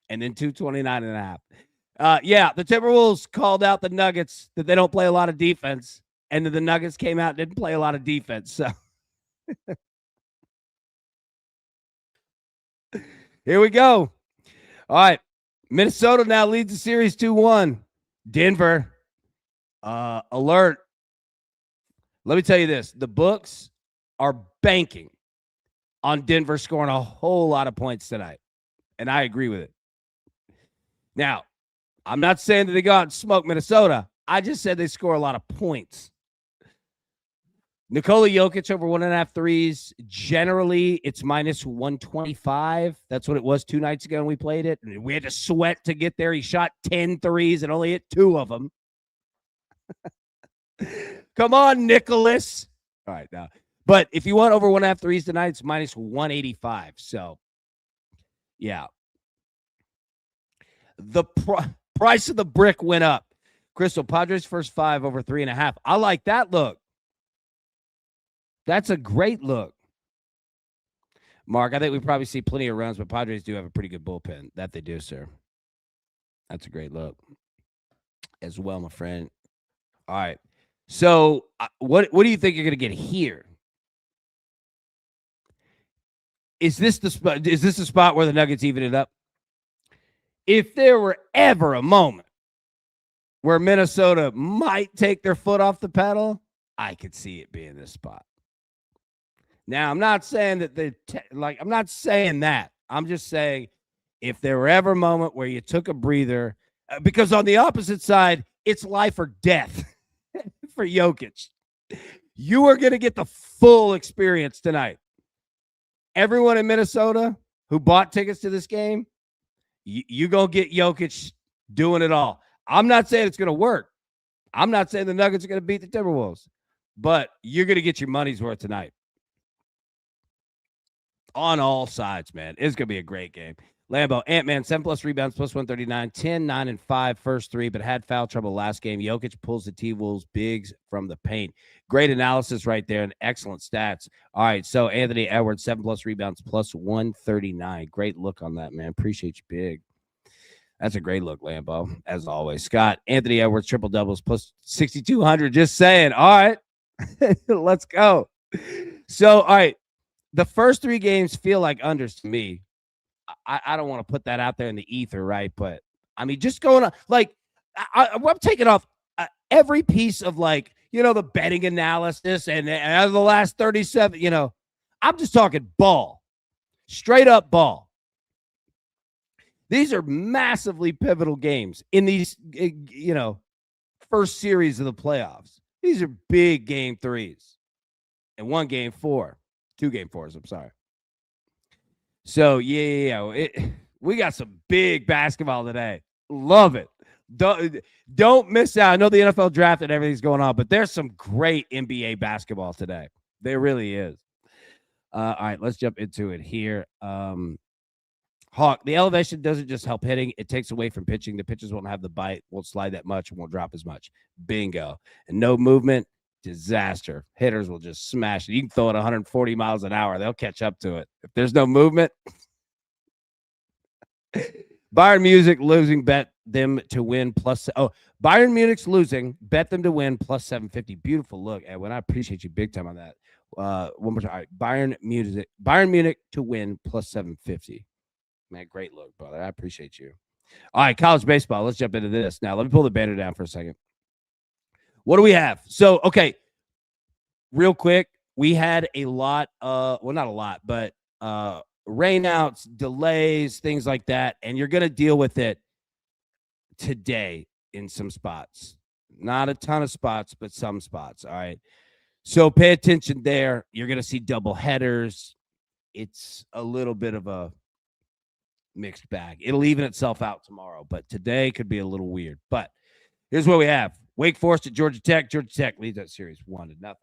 And then 229.5. Yeah, the Timberwolves called out the Nuggets that they don't play a lot of defense. And then the Nuggets came out and didn't play a lot of defense. So here we go. All right. Minnesota now leads the series 2-1. Denver, alert. Let me tell you this. The books are banking on Denver scoring a whole lot of points tonight. And I agree with it. Now, I'm not saying that they go out and smoke Minnesota. I just said they score a lot of points. Nikola Jokic over 1.5 threes. Generally, it's minus 125. That's what it was 2 nights ago when we played it. We had to sweat to get there. He shot 10 threes and only hit 2 of them. Come on, Nicholas. All right, now. But if you want over 1.5 threes tonight, it's minus 185. So, yeah. The price of the brick went up. Crystal, Padres first 5 over 3.5. I like that look. That's a great look. Mark, I think we probably see plenty of runs, but Padres do have a pretty good bullpen. That they do, sir. That's a great look as well, my friend. All right. So what do you think you're going to get here? Is this the spot where the Nuggets even it up? If there were ever a moment where Minnesota might take their foot off the pedal, I could see it being this spot. Now, I'm not saying that I'm not saying that. I'm just saying if there were ever a moment where you took a breather, because on the opposite side, it's life or death for Jokic. You are going to get the full experience tonight. Everyone in Minnesota who bought tickets to this game, you going to get Jokic doing it all. I'm not saying it's going to work. I'm not saying the Nuggets are going to beat the Timberwolves, but you're going to get your money's worth tonight. On all sides, man. It's going to be a great game. Lambeau, Ant-Man, 7+ rebounds, plus 139, 10, 9, and 5 first 3, but had foul trouble last game. Jokic pulls the T-Wolves bigs from the paint. Great analysis right there and excellent stats. All right, so Anthony Edwards, 7+ rebounds, plus 139. Great look on that, man. Appreciate you big. That's a great look, Lambeau, as always. Scott, Anthony Edwards, triple doubles, plus 6,200. Just saying. All right, let's go. So, all right. The first 3 games feel like unders to me. I don't want to put that out there in the ether, right? But, I mean, just going on, like, I'm taking off every piece of, like, the betting analysis and out of the last 37, I'm just talking ball. Straight up ball. These are massively pivotal games in these, first series of the playoffs. These are big game 3s and 1 game 4. 2 game 4s, I'm sorry. So, we got some big basketball today. Love it. Don't miss out. I know the NFL draft and everything's going on, but there's some great NBA basketball today. There really is. All right, let's jump into it here. Hawk, the elevation doesn't just help hitting. It takes away from pitching. The pitchers won't have the bite, won't slide that much, and won't drop as much. Bingo. And no movement. Disaster. Hitters will just smash it. You can throw it 140 miles an hour. They'll catch up to it. If there's no movement. Bayern Munich losing, bet them to win plus. Oh, Bayern Munich's losing, bet them to win plus 750. Beautiful look, Edwin. I appreciate you big time on that. One more time. All right, Bayern Munich to win plus 750. Man, great look, brother. I appreciate you. All right, college baseball. Let's jump into this. Now, let me pull the banner down for a second. What do we have? So, okay, real quick, we had a lot, not a lot, but rainouts, delays, things like that, and you're going to deal with it today in some spots. Not a ton of spots, but some spots, all right? So pay attention there. You're going to see double headers. It's a little bit of a mixed bag. It'll even itself out tomorrow, but today could be a little weird. But here's what we have. Wake Forest at Georgia Tech. Georgia Tech leads that series 1-0.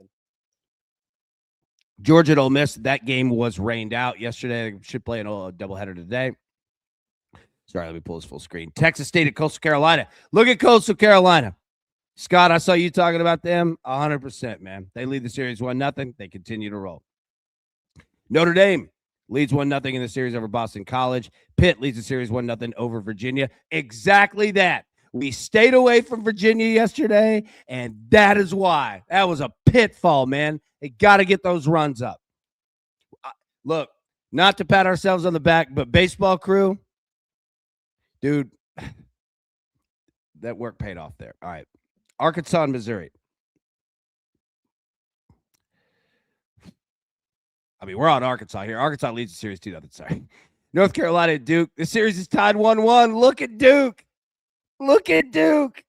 Georgia at Ole Miss. That game was rained out yesterday. They should play a doubleheader today. Sorry, let me pull this full screen. Texas State at Coastal Carolina. Look at Coastal Carolina. Scott, I saw you talking about them. 100%, man. They lead the series 1-0. They continue to roll. Notre Dame leads 1-0 in the series over Boston College. Pitt leads the series 1-0 over Virginia. Exactly that. We stayed away from Virginia yesterday, and that is why. That was a pitfall, man. They got to get those runs up. Look, not to pat ourselves on the back, but baseball crew, dude, that work paid off there. All right. Arkansas and Missouri. I mean, we're on Arkansas here. Arkansas leads the series 2-0. Sorry. North Carolina and Duke. The series is tied 1-1. Look at Duke. Look at Duke.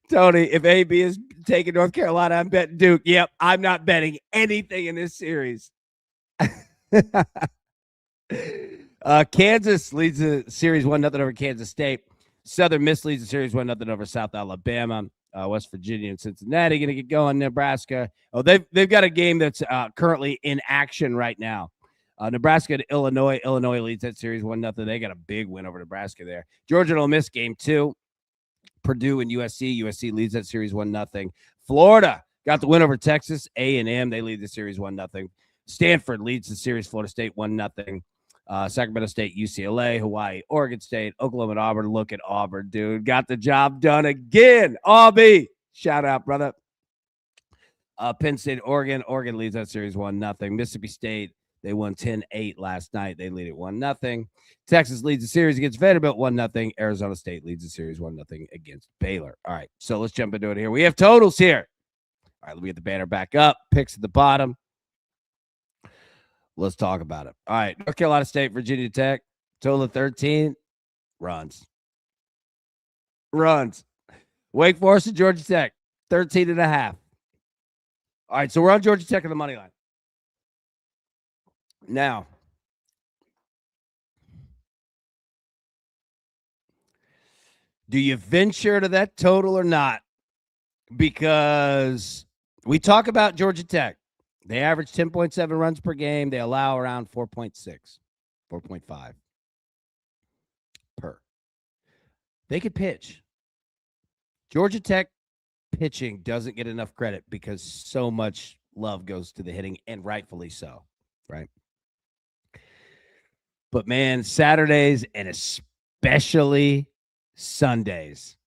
Tony, if AB is taking North Carolina, I'm betting Duke. Yep, I'm not betting anything in this series. Kansas leads the series 1-0 over Kansas State. Southern Miss leads the series 1-0 over South Alabama. West Virginia and Cincinnati going to get going. Nebraska. Oh, they've got a game that's currently in action right now. Nebraska to Illinois. Illinois leads that series 1-0. They got a big win over Nebraska there. Georgia and Ole Miss game 2. Purdue and USC. USC leads that series 1-0. Florida got the win over Texas. A&M, they lead the series 1-0. Stanford leads the series. Florida State 1-0. Sacramento State, UCLA, Hawaii, Oregon State, Oklahoma, and Auburn. Look at Auburn, dude. Got the job done again. Aubie. Shout out, brother. Penn State, Oregon. Oregon leads that series 1-0. Mississippi State, they won 10-8 last night. They lead it 1-0. Texas leads the series against Vanderbilt 1-0. Arizona State leads the series 1-0 against Baylor. All right, so let's jump into it here. We have totals here. All right, let me get the banner back up. Picks at the bottom. Let's talk about it. All right, North Carolina State, Virginia Tech, total of 13. Runs. Wake Forest and Georgia Tech, 13.5. All right, so we're on Georgia Tech on the money line. Now, do you venture to that total or not? Because we talk about Georgia Tech. They average 10.7 runs per game. They allow around 4.6, 4.5 per. They could pitch. Georgia Tech pitching doesn't get enough credit because so much love goes to the hitting, and rightfully so, right? But, man, Saturdays and especially Sundays,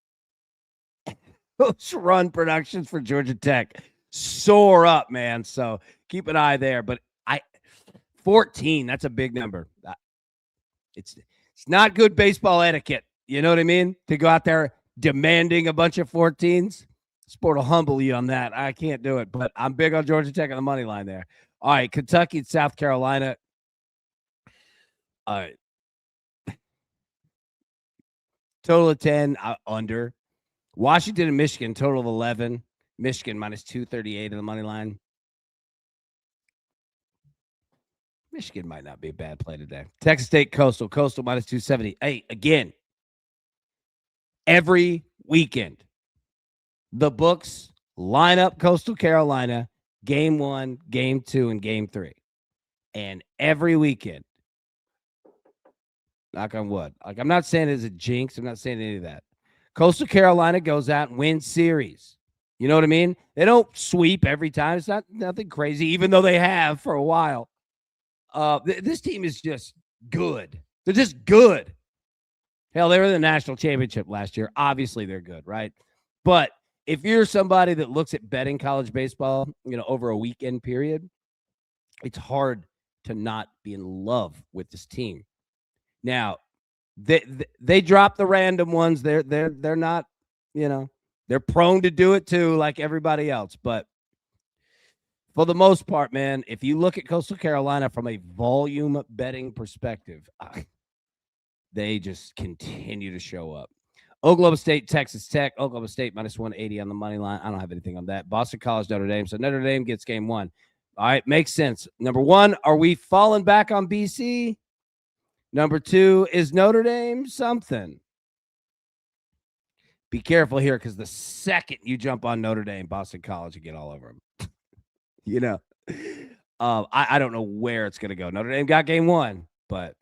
those run productions for Georgia Tech soar up, man. So keep an eye there. But 14, that's a big number. It's not good baseball etiquette. You know what I mean? To go out there demanding a bunch of 14s. Sport will humble you on that. I can't do it. But I'm big on Georgia Tech on the money line there. All right, Kentucky and South Carolina. All right. Total of 10, under. Washington and Michigan, total of 11. Michigan minus 238 on the money line. Michigan might not be a bad play today. Texas State, Coastal minus 278. Again, every weekend, the books line up Coastal Carolina, game 1, game 2, and game 3. And every weekend, knock on wood. Like, I'm not saying it's a jinx. I'm not saying any of that. Coastal Carolina goes out and wins series. You know what I mean? They don't sweep every time. It's nothing crazy, even though they have for a while. This team is just good. They're just good. Hell, they were in the national championship last year. Obviously, they're good, right? But if you're somebody that looks at betting college baseball, over a weekend period, it's hard to not be in love with this team. Now, they drop the random ones. They're not, they're prone to do it too, like everybody else. But for the most part, man, if you look at Coastal Carolina from a volume betting perspective, they just continue to show up. Oklahoma State, Texas Tech. Oklahoma State minus 180 on the money line. I don't have anything on that. Boston College, Notre Dame. So Notre Dame gets game 1. All right, makes sense. Number 1, are we falling back on BC? Number 2, is Notre Dame something? Be careful here, because the second you jump on Notre Dame, Boston College, you get all over them. I don't know where it's going to go. Notre Dame got game 1, but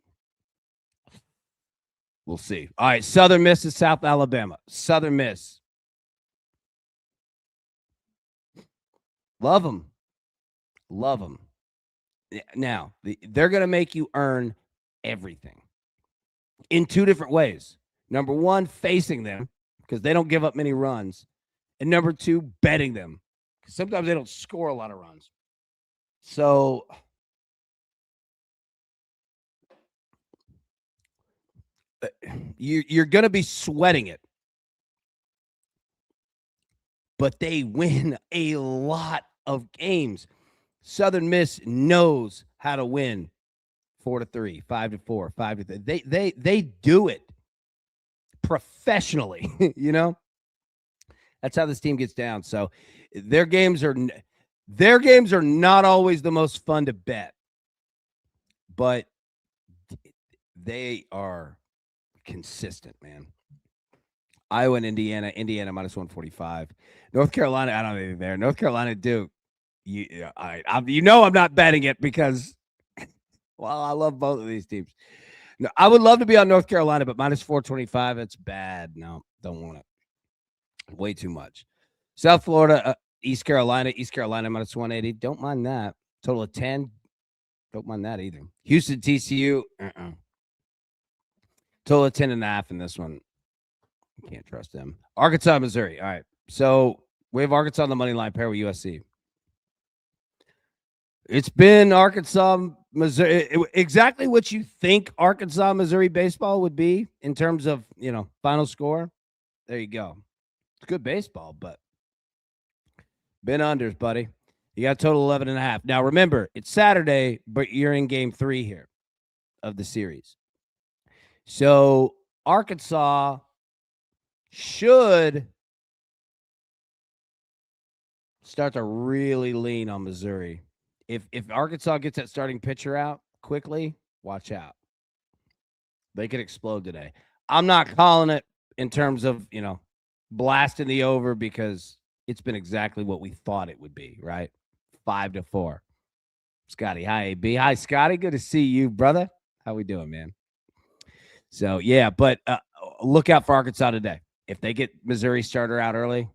we'll see. All right, Southern Miss is South Alabama. Southern Miss. Love them. Now, they're going to make you earn everything in 2 different ways. Number one, facing them because they don't give up many runs. And number two, betting them because sometimes they don't score a lot of runs. So you're going to be sweating it. But they win a lot of games. Southern Miss knows how to win 4-3, 5-4, 5-3. They do it professionally, you know? That's how this team gets down. So their games are not always the most fun to bet. But they are consistent, man. Iowa and Indiana minus 145. North Carolina, I don't know anything there. North Carolina, Duke. You know I'm not betting it because, well, I love both of these teams. No, I would love to be on North Carolina, but minus 425, it's bad. No, don't want it. Way too much. South Florida, East Carolina minus 180. Don't mind that. Total of 10. Don't mind that either. Houston, TCU. Total of 10.5 in this one. Can't trust them. Arkansas, Missouri. All right. So we have Arkansas on the money line pair with USC. It's been Arkansas, Missouri. Exactly what you think Arkansas, Missouri baseball would be in terms of, final score. There you go. It's good baseball, but been unders, buddy. You got a total 11.5. Now, remember, it's Saturday, but you're in game 3 here of the series. So Arkansas should start to really lean on Missouri. If Arkansas gets that starting pitcher out quickly, watch out. They could explode today. I'm not calling it in terms of, blasting the over because it's been exactly what we thought it would be, right? 5-4. Scotty, hi, AB. Hi, Scotty. Good to see you, brother. How we doing, man? So, yeah, but look out for Arkansas today. If they get Missouri starter out early,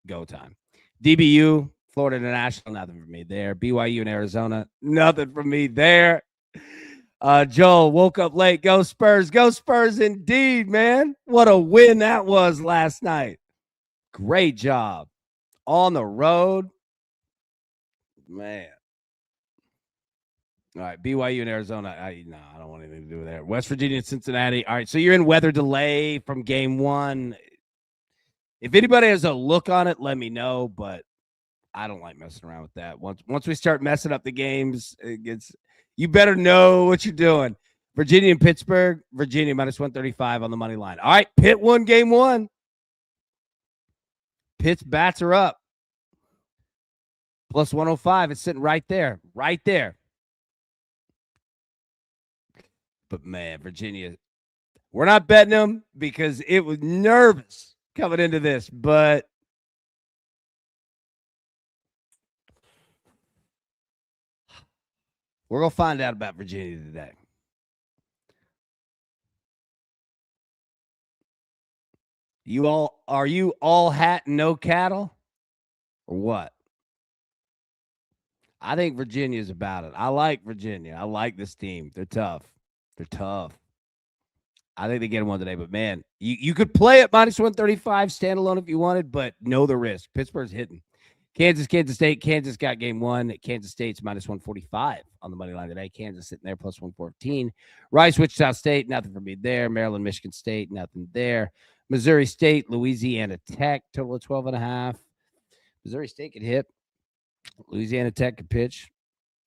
go time. DBU, Florida International, nothing for me there. BYU and Arizona, nothing for me there. Joel woke up late. Go Spurs. Go Spurs indeed, man. What a win that was last night. Great job. On the road. Man. All right, BYU and Arizona. I don't want anything to do with that. West Virginia and Cincinnati. All right, so you're in weather delay from game 1. If anybody has a look on it, let me know, but I don't like messing around with that. Once we start messing up the games, you better know what you're doing. Virginia and Pittsburgh. Virginia minus 135 on the money line. All right, Pitt won game 1. Pitt's bats are up. Plus 105. It's sitting right there. Right there. But, man, Virginia, we're not betting them because it was nervous coming into this. But we're going to find out about Virginia today. Are you all hat, no cattle? Or what? I think Virginia's about it. I like Virginia. I like this team. They're tough. I think they get one today, but man, you could play at minus 135 standalone if you wanted, but know the risk. Pittsburgh's hitting. Kansas State. Kansas got game 1. Kansas State's minus 145 on the money line today. Kansas sitting there plus 114. Rice, Wichita State, nothing for me there. Maryland, Michigan State, nothing there. Missouri State, Louisiana Tech, total of 12.5. Missouri State could hit. Louisiana Tech could pitch.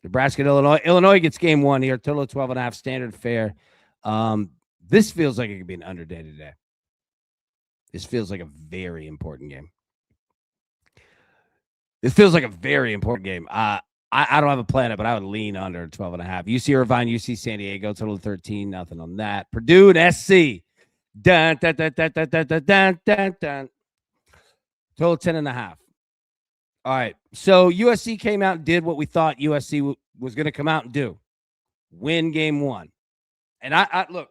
Nebraska and Illinois. Illinois gets game 1 here, total of 12.5, standard fare. This feels like it could be an underday today. This feels like a very important game. I don't have a planet, but I would lean under 12.5. UC Irvine, UC San Diego, total of 13. Nothing on that. Purdue and SC. Dun, dun, dun, dun, dun, dun, dun, dun, dun. Total 10.5. All right. So USC came out and did what we thought USC was going to come out and do. Win game 1. And I look,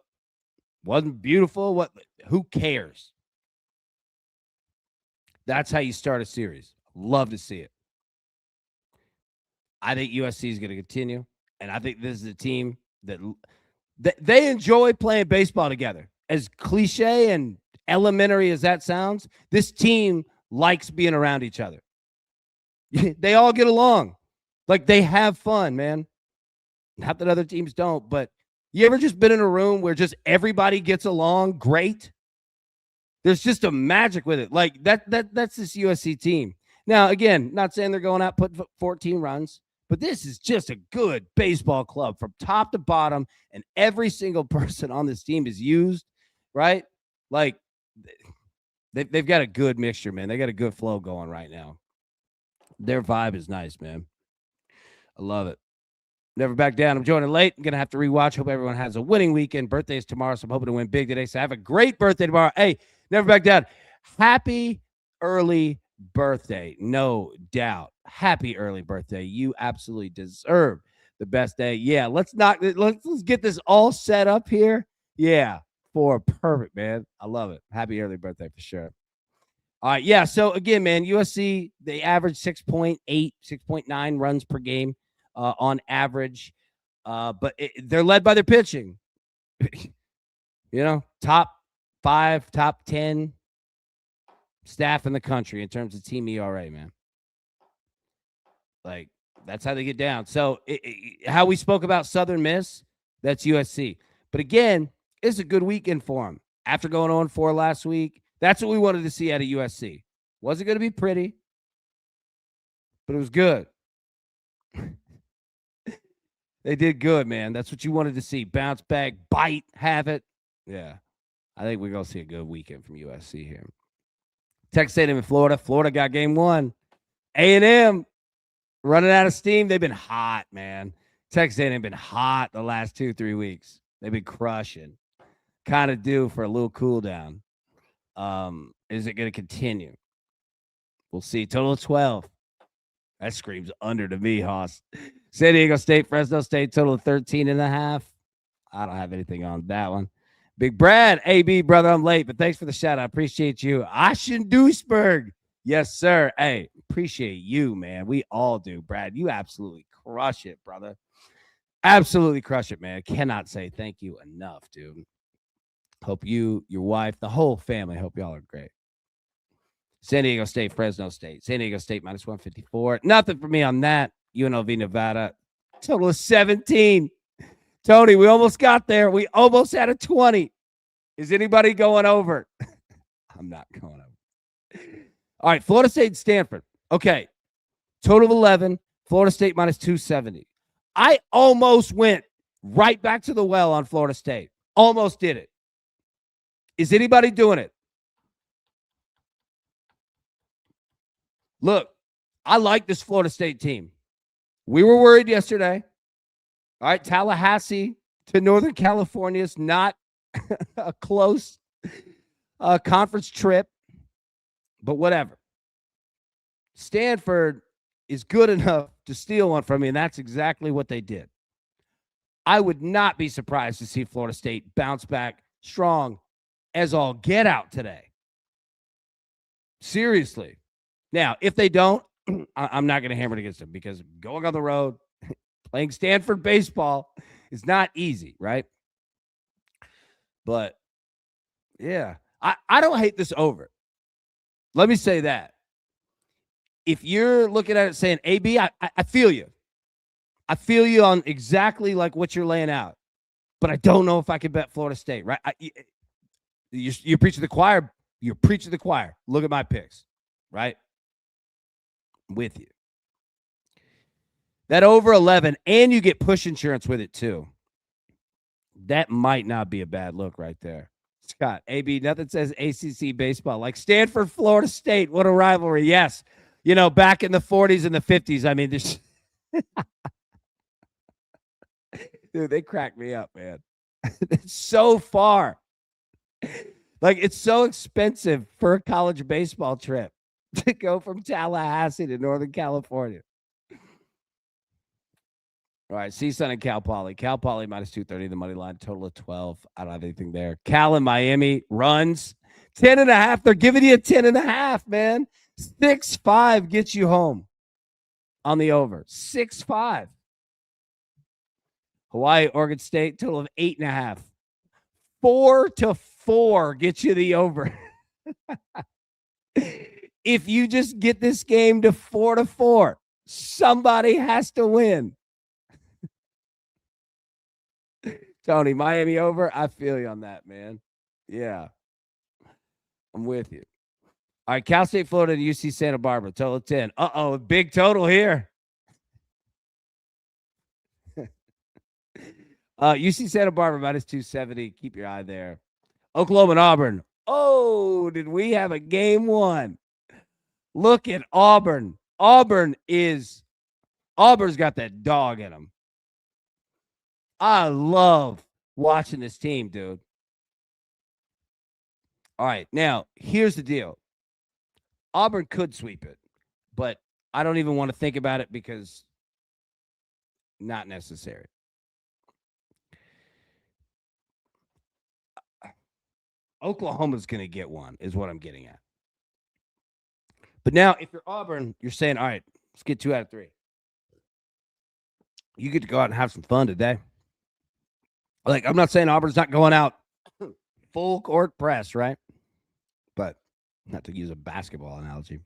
wasn't beautiful. Who cares? That's how you start a series. Love to see it. I think USC is going to continue, and I think this is a team that they enjoy playing baseball together. as cliche and elementary as that sounds, this team likes being around each other. They all get along. Like, they have fun, man. Not that other teams don't, but you ever just been in a room where just everybody gets along great? There's just a magic with it. Like, that's this USC team. Now, again, not saying they're going out putting 14 runs, but this is just a good baseball club from top to bottom, and every single person on this team is used, right? Like, they've got a good mixture, man. They got a good flow going right now. Their vibe is nice, man. I love it. Never back down. I'm joining late. I'm going to have to rewatch. Hope everyone has a winning weekend. Birthday is tomorrow, so I'm hoping to win big today. So have a great birthday tomorrow. Hey, never back down. Happy early birthday. No doubt. Happy early birthday. You absolutely deserve the best day. Yeah, let's get this all set up here. Yeah, for perfect, man. I love it. Happy early birthday for sure. All right, yeah. So again, man, USC, they average 6.8, 6.9 runs per game on average. But they're led by their pitching. Top 5, top 10 staff in the country in terms of team ERA, man. Like, that's how they get down. So how we spoke about Southern Miss, that's USC. But again, it's a good weekend for them. After going on 4 last week, that's what we wanted to see out of USC. Wasn't going to be pretty, but it was good. They did good, man. That's what you wanted to see. Bounce back, bite, have it. Yeah. I think we're going to see a good weekend from USC here. Texas A&M in Florida. Florida got game 1. A&M running out of steam. They've been hot, man. Texas A&M been hot the last 2-3 weeks. They've been crushing. Kind of due for a little cool down. Is it going to continue? We'll see. Total of 12. That screams under to me, Hoss. San Diego State, Fresno State, total of 13.5. I don't have anything on that one. Big Brad, AB, brother, I'm late, but thanks for the shout. I appreciate you. Ashen Duisburg. Yes, sir. Hey, appreciate you, man. We all do, Brad. You absolutely crush it, brother. Absolutely crush it, man. Cannot say thank you enough, dude. Hope you, your wife, the whole family, hope y'all are great. San Diego State, Fresno State. San Diego State minus 154. Nothing for me on that. UNLV, Nevada. Total of 17. Tony, we almost got there. We almost had a 20. Is anybody going over? I'm not going over. All right, Florida State, Stanford. Okay, total of 11. Florida State minus 270. I almost went right back to the well on Florida State. Almost did it. Is anybody doing it? Look, I like this Florida State team. We were worried yesterday. All right, Tallahassee to Northern California is not a close conference trip, but whatever. Stanford is good enough to steal one from me, and that's exactly what they did. I would not be surprised to see Florida State bounce back strong as all get out today. Seriously. Now, if they don't, I'm not going to hammer it against them because going on the road, playing Stanford baseball is not easy, right? But, yeah, I don't hate this over. Let me say that. If you're looking at it saying, AB, I feel you. I feel you on exactly like what you're laying out. But I don't know if I can bet Florida State, right? You're preaching the choir. You're preaching the choir. Look at my picks, right? I'm with you. That over 11, and you get push insurance with it too. That might not be a bad look right there. Scott, AB, nothing says ACC baseball like Stanford, Florida State. What a rivalry. Yes. You know, back in the 40s and the 50s, I mean, there's dude, they crack me up, man. It's so far. Like, it's so expensive for a college baseball trip to go from Tallahassee to Northern California. All right, CSUN and Cal Poly. Cal Poly minus 230, the money line, total of 12. I don't have anything there. Cal and Miami runs 10.5. They're giving you a 10.5, man. 6-5 gets you home on the over. 6-5. Hawaii, Oregon State, total of 8.5. 4 4 gets you the over. If you just get this game to 4-4, somebody has to win. Tony, Miami over. I feel you on that, man. Yeah. I'm with you. All right, Cal State, Florida, and UC Santa Barbara, total 10. Uh-oh, big total here. UC Santa Barbara, minus 270. Keep your eye there. Oklahoma and Auburn. Oh, did we have a game 1? Look at Auburn. Auburn's got that dog in them. I love watching this team, dude. All right, now, here's the deal. Auburn could sweep it, but I don't even want to think about it because not necessary. Oklahoma's going to get one, is what I'm getting at. But now, if you're Auburn, you're saying, all right, let's get 2 out of 3. You get to go out and have some fun today. Like, I'm not saying Auburn's not going out full court press, right? But not to use a basketball analogy.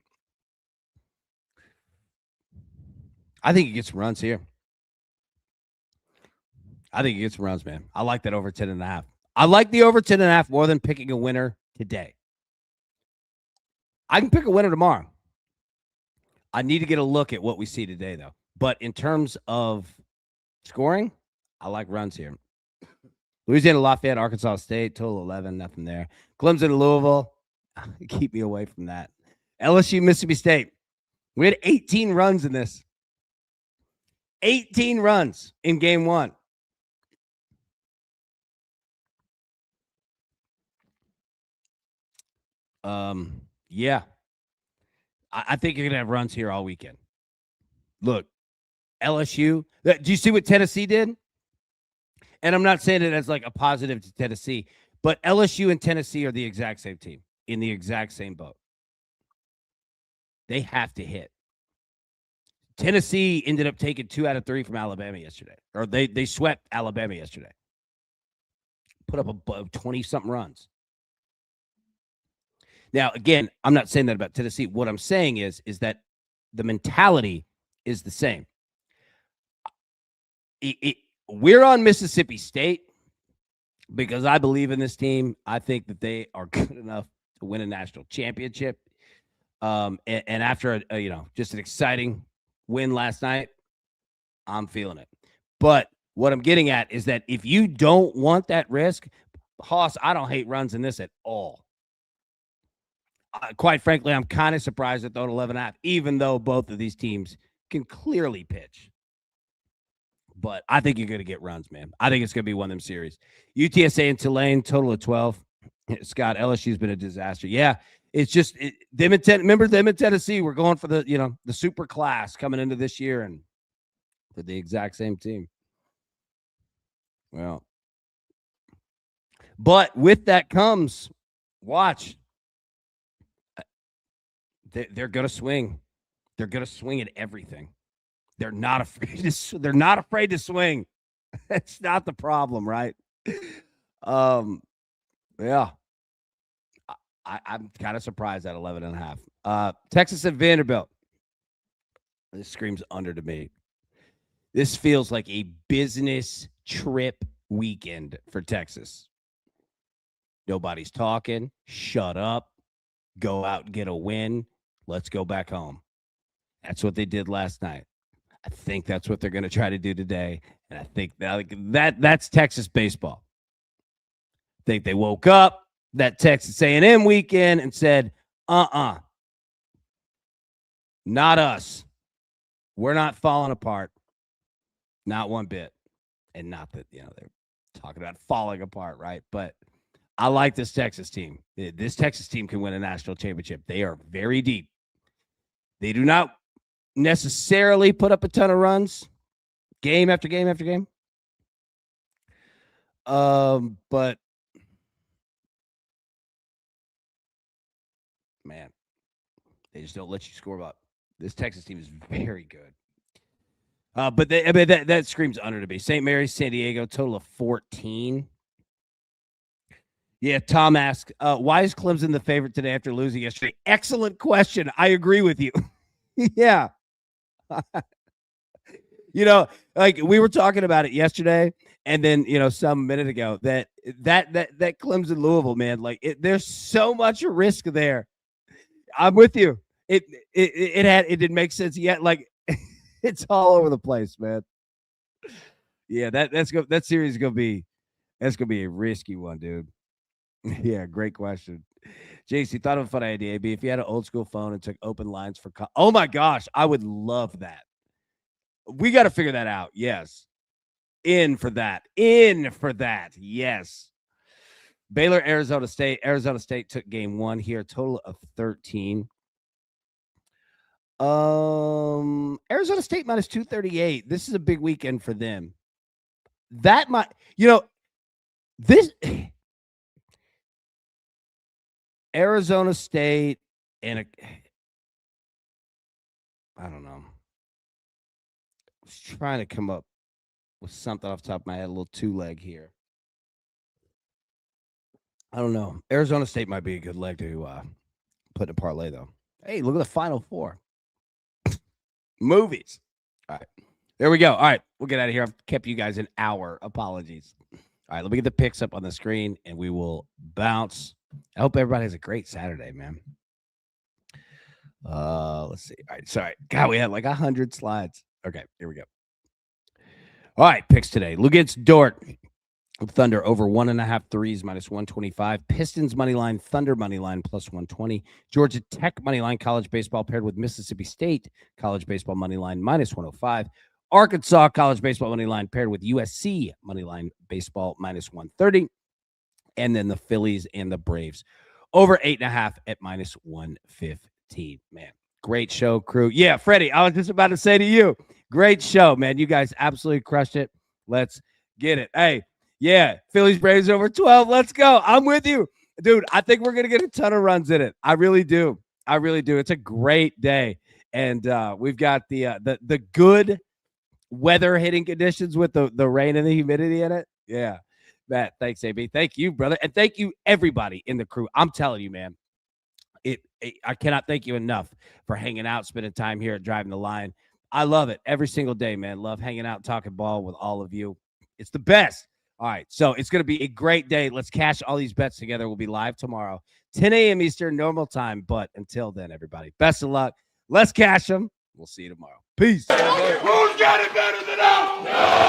I think he gets some runs here. I think he gets some runs, man. I like that over 10.5. I like the over 10.5 more than picking a winner today. I can pick a winner tomorrow. I need to get a look at what we see today, though. But in terms of scoring, I like runs here. Louisiana, Lafayette, Arkansas State, total 11, nothing there. Clemson, Louisville, keep me away from that. LSU, Mississippi State. We had 18 runs in this. 18 runs in game 1. Yeah. I think you're going to have runs here all weekend. Look, LSU. Do you see what Tennessee did? And I'm not saying it as like a positive to Tennessee, but LSU and Tennessee are the exact same team in the exact same boat. They have to hit. Tennessee ended up taking 2 out of 3 from Alabama yesterday. Or they swept Alabama yesterday. Put up above 20-something runs. Now, again, I'm not saying that about Tennessee. What I'm saying is that the mentality is the same. We're on Mississippi State because I believe in this team. I think that they are good enough to win a national championship. And after just an exciting win last night, I'm feeling it. But what I'm getting at is that if you don't want that risk, Hoss, I don't hate runs in this at all. Quite frankly, I'm kind of surprised at the 11.5, even though both of these teams can clearly pitch. But I think you're going to get runs, man. I think it's going to be one of them series. UTSA and Tulane, total of 12. Scott, LSU's been a disaster. Yeah, it's just remember them in Tennessee. We're going for the super class coming into this year, and they're the exact same team. Well, but with that comes, watch. They're going to swing. They're going to swing at everything. They're not afraid to swing. That's not the problem, right? Yeah. I'm kind of surprised at 11.5. Texas and Vanderbilt. This screams under to me. This feels like a business trip weekend for Texas. Nobody's talking. Shut up. Go out and get a win. Let's go back home. That's what they did last night. I think that's what they're going to try to do today. And I think that's Texas baseball. I think they woke up that Texas A&M weekend and said, not us. We're not falling apart. Not one bit. And not that, they're talking about falling apart, right? But I like this Texas team. This Texas team can win a national championship. They are very deep. They do not necessarily put up a ton of runs game after game after game. But man, they just don't let you score up. This Texas team is very good. But that screams under to me. St. Mary's, San Diego, total of 14. Yeah, Tom asked, why is Clemson the favorite today after losing yesterday? Excellent question. I agree with you. Yeah. Like we were talking about it yesterday, and then some minute ago that Clemson Louisville, man, like there's so much risk there. I'm with you. It didn't make sense yet. Like it's all over the place, man. Yeah, that series is gonna be a risky one, dude. Yeah, great question. JC thought of a fun idea. AB, if you had an old school phone and took open lines for oh my gosh, I would love that. We got to figure that out. Yes. In for that. Yes. Baylor, Arizona State. Arizona State took game 1 here, total of 13. Arizona State minus 238. This is a big weekend for them. That might, this Arizona State and I don't know. I was trying to come up with something off the top of my head, a little two-leg here. I don't know. Arizona State might be a good leg to put in a parlay, though. Hey, look at the Final Four. Movies. All right. There we go. All right. We'll get out of here. I've kept you guys an hour. Apologies. All right. Let me get the picks up on the screen, and we will bounce. I hope everybody has a great Saturday, man. Let's see. All right. Sorry. God, we had like 100 slides. Okay. Here we go. All right. Picks today. Lugansk Dort. Thunder over 1.5 threes minus 125. Pistons money line, Thunder money line plus 120. Georgia Tech money line, college baseball paired with Mississippi State college baseball money line minus 105. Arkansas college baseball money line paired with USC money line baseball minus 130. And then the Phillies and the Braves over 8.5 at minus 115. Man, great show, crew. Yeah, Freddie, I was just about to say to you, great show, man. You guys absolutely crushed it. Let's get it. Hey. Yeah, Phillies Braves over 12. Let's go. I'm with you. Dude, I think we're going to get a ton of runs in it. I really do. It's a great day. And we've got the good weather hitting conditions with the rain and the humidity in it. Yeah. Matt, thanks, AB. Thank you, brother. And thank you, everybody in the crew. I'm telling you, man, I cannot thank you enough for hanging out, spending time here at Driving the Line. I love it every single day, man. Love hanging out, talking ball with all of you. It's the best. All right, so it's going to be a great day. Let's cash all these bets together. We'll be live tomorrow, 10 a.m. Eastern, normal time. But until then, everybody, best of luck. Let's cash them. We'll see you tomorrow. Peace. Who's got it better than us?